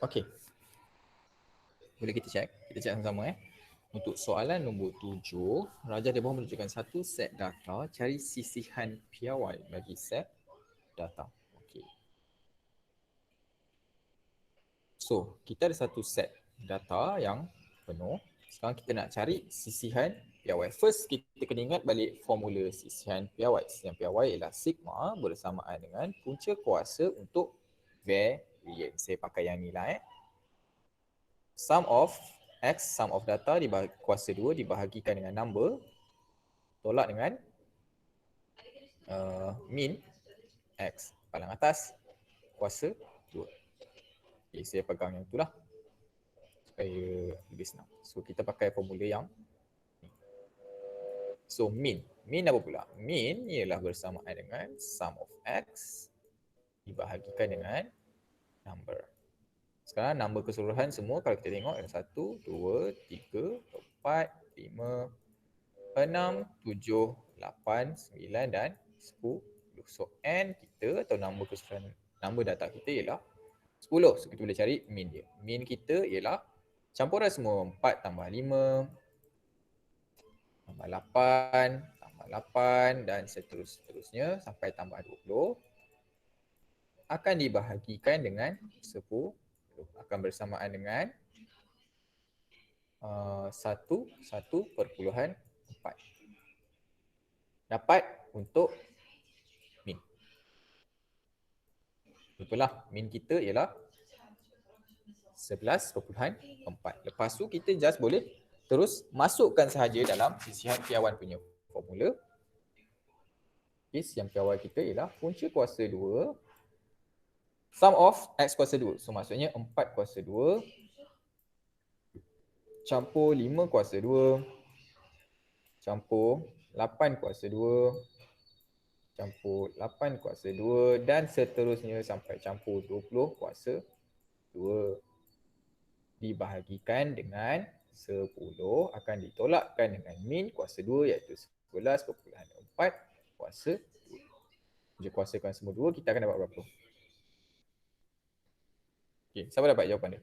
Okay. Boleh kita check? Kita check sama-sama Untuk soalan nombor 7, Raja di bawah menunjukkan satu set data, cari sisihan piawai bagi set data. Okay. So, kita ada satu set data yang penuh. Sekarang kita nak cari sisihan piawai. First, kita kena ingat balik formula sisihan piawai. Sisihan piawai ialah sigma bersamaan dengan punca kuasa untuk variance. Saya pakai yang ni lah Sum of X, sum of data kuasa 2 dibahagikan dengan number, tolak dengan min X. Paling atas kuasa 2. Okay, saya pegang yang itulah supaya lebih senang. So kita pakai formula yang ni. So min apa pula? Min ialah bersamaan dengan sum of X dibahagikan dengan number. Sekarang number keseluruhan semua kalau kita tengok ada 1, 2, 3, 4, 5, 6, 7, 8, 9 dan 10. 10. So N kita atau nombor keseluruhan, nombor data kita ialah 10. So kita boleh cari min dia. Min kita ialah campuran semua 4 tambah 5 tambah 8 tambah 8 dan seterusnya sampai tambah 20 akan dibahagikan dengan 10 akan bersamaan dengan 1/4. Dapat untuk min. Betul lah, min kita ialah 11/4. Lepas tu kita just boleh terus masukkan sahaja dalam sisihan piawan punya formula. Okay, sisihan piawan kita ialah punca kuasa 2 sum of x kuasa 2. So maksudnya 4 kuasa 2 campur 5 kuasa 2 campur 8 kuasa 2 campur 8 kuasa 2 dan seterusnya sampai campur 20 kuasa 2 dibahagikan dengan 10 akan ditolakkan dengan min kuasa 2 iaitu 11/4 kuasa 2. Jika kuasakan semua 2 kita akan dapat berapa? Okey, siapa dapat jawapan dia?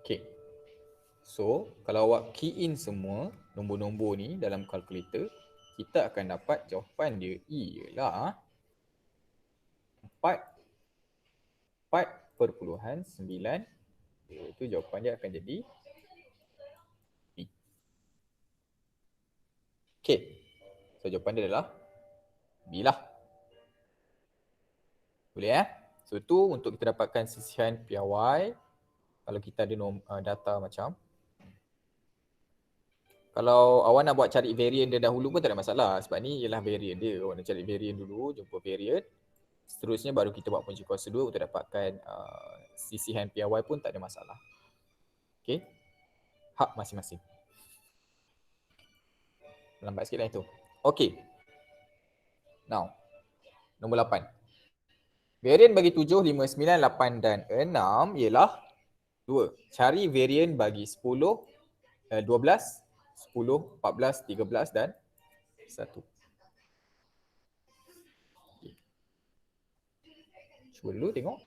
Okay. So, kalau awak key in semua nombor-nombor ni dalam kalkulator, kita akan dapat jawapan dia ialah 4.9. Itu jawapan dia akan jadi B. Okay. So, jawapan dia adalah B lah. Boleh So, tu untuk kita dapatkan sisihan piawai. Kalau kita ada data macam, kalau awak nak buat cari variant dia dahulu pun tak ada masalah sebab ni ialah variant dia. Awak nak cari variant dulu, jumpa variant. Seterusnya baru kita buat punca kuasa 2 untuk dapatkan sisihan piawai pun tak ada masalah. Okay. Hak masing-masing. Lambat sikit lah itu. Okay. Now, nombor 8. Variant bagi 7, 5, 9, 8 dan 6 ialah 2. Cari variant bagi 10, 12, 10, 14, 13 dan 1. Okay. Cuba dulu tengok.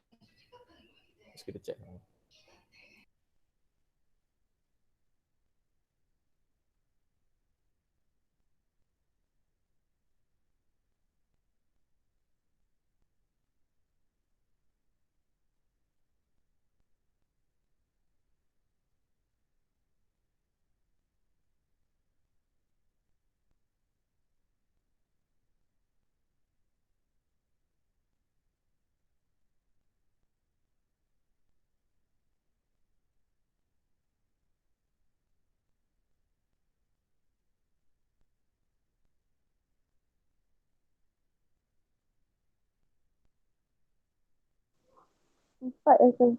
Terus kita check. Empat rasa.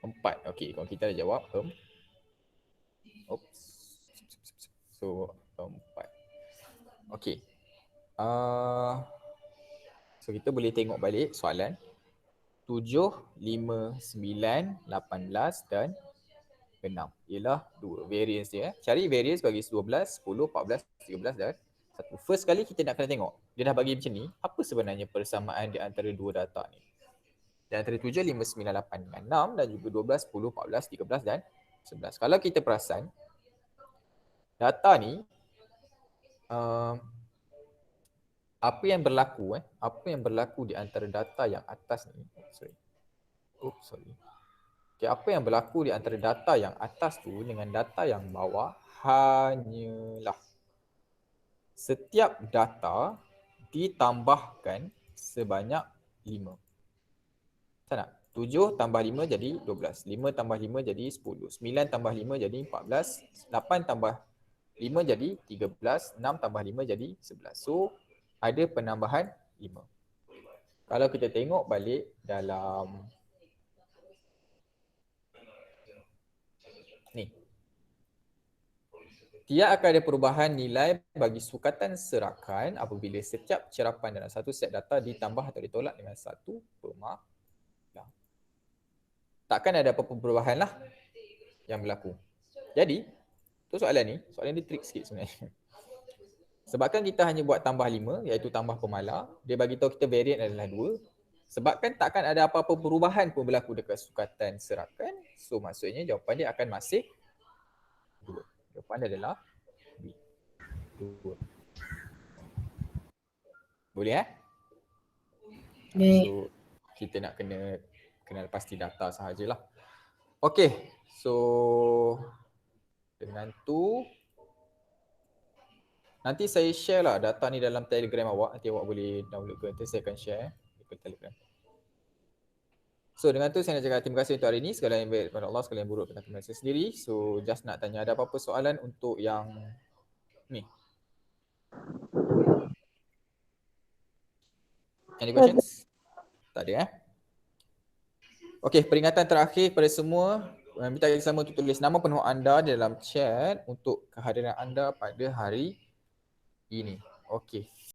4. Okey, kalau kita dah jawab Oops. So 4. Okey. So kita boleh tengok balik soalan. 7, 5, 9, 18 dan 6 ialah 2 variance dia. Cari variance bagi 12, 10, 14, 13 dan 1. First kali kita nak kena tengok. Dia dah bagi macam ni, apa sebenarnya persamaan di antara dua data ni? Di antara 7, 5, 9, 8 dengan 6 dan juga 12, 10, 14, 13 dan 11. Kalau kita perasan, data ni apa yang berlaku di antara data yang atas ni, Okay, apa yang berlaku di antara data yang atas tu dengan data yang bawah hanyalah setiap data ditambahkan sebanyak 5. Tak nak? 7 tambah 5 jadi 12. 5 tambah 5 jadi 10. 9 tambah 5 jadi 14. 8 tambah 5 jadi 13. 6 tambah 5 jadi 11. So, ada penambahan 5. Kalau kita tengok balik dalam ni, tidak akan ada perubahan nilai bagi sukatan serakan apabila setiap cerapan dalam satu set data ditambah atau ditolak dengan satu pemalang. Takkan ada apa-apa perubahan lah yang berlaku. Jadi, tu soalan ni trik sikit sebenarnya. Sebabkan kita hanya buat tambah 5, iaitu tambah pemalang, dia bagi tahu kita variant adalah 2. Sebabkan takkan ada apa-apa perubahan pun berlaku dekat sukatan serakan, so maksudnya jawapan dia akan masih 2. Jawapan dia adalah B. 2. Boleh So, kita nak kena pasti data sahajalah. Okay, so dengan tu nanti saya share lah data ni dalam Telegram awak. Nanti awak boleh download ke, nanti saya akan share ke Telegram. So dengan tu saya nak cakap terima kasih untuk hari ni. Segala yang baik kepada Allah, segala yang buruk kepada saya sendiri. So just nak tanya, ada apa-apa soalan untuk yang ni? Any questions? Tak ada Okay, peringatan terakhir kepada semua. Minta kita semua untuk tulis nama penuh anda di dalam chat untuk kehadiran anda pada hari ini. Okay.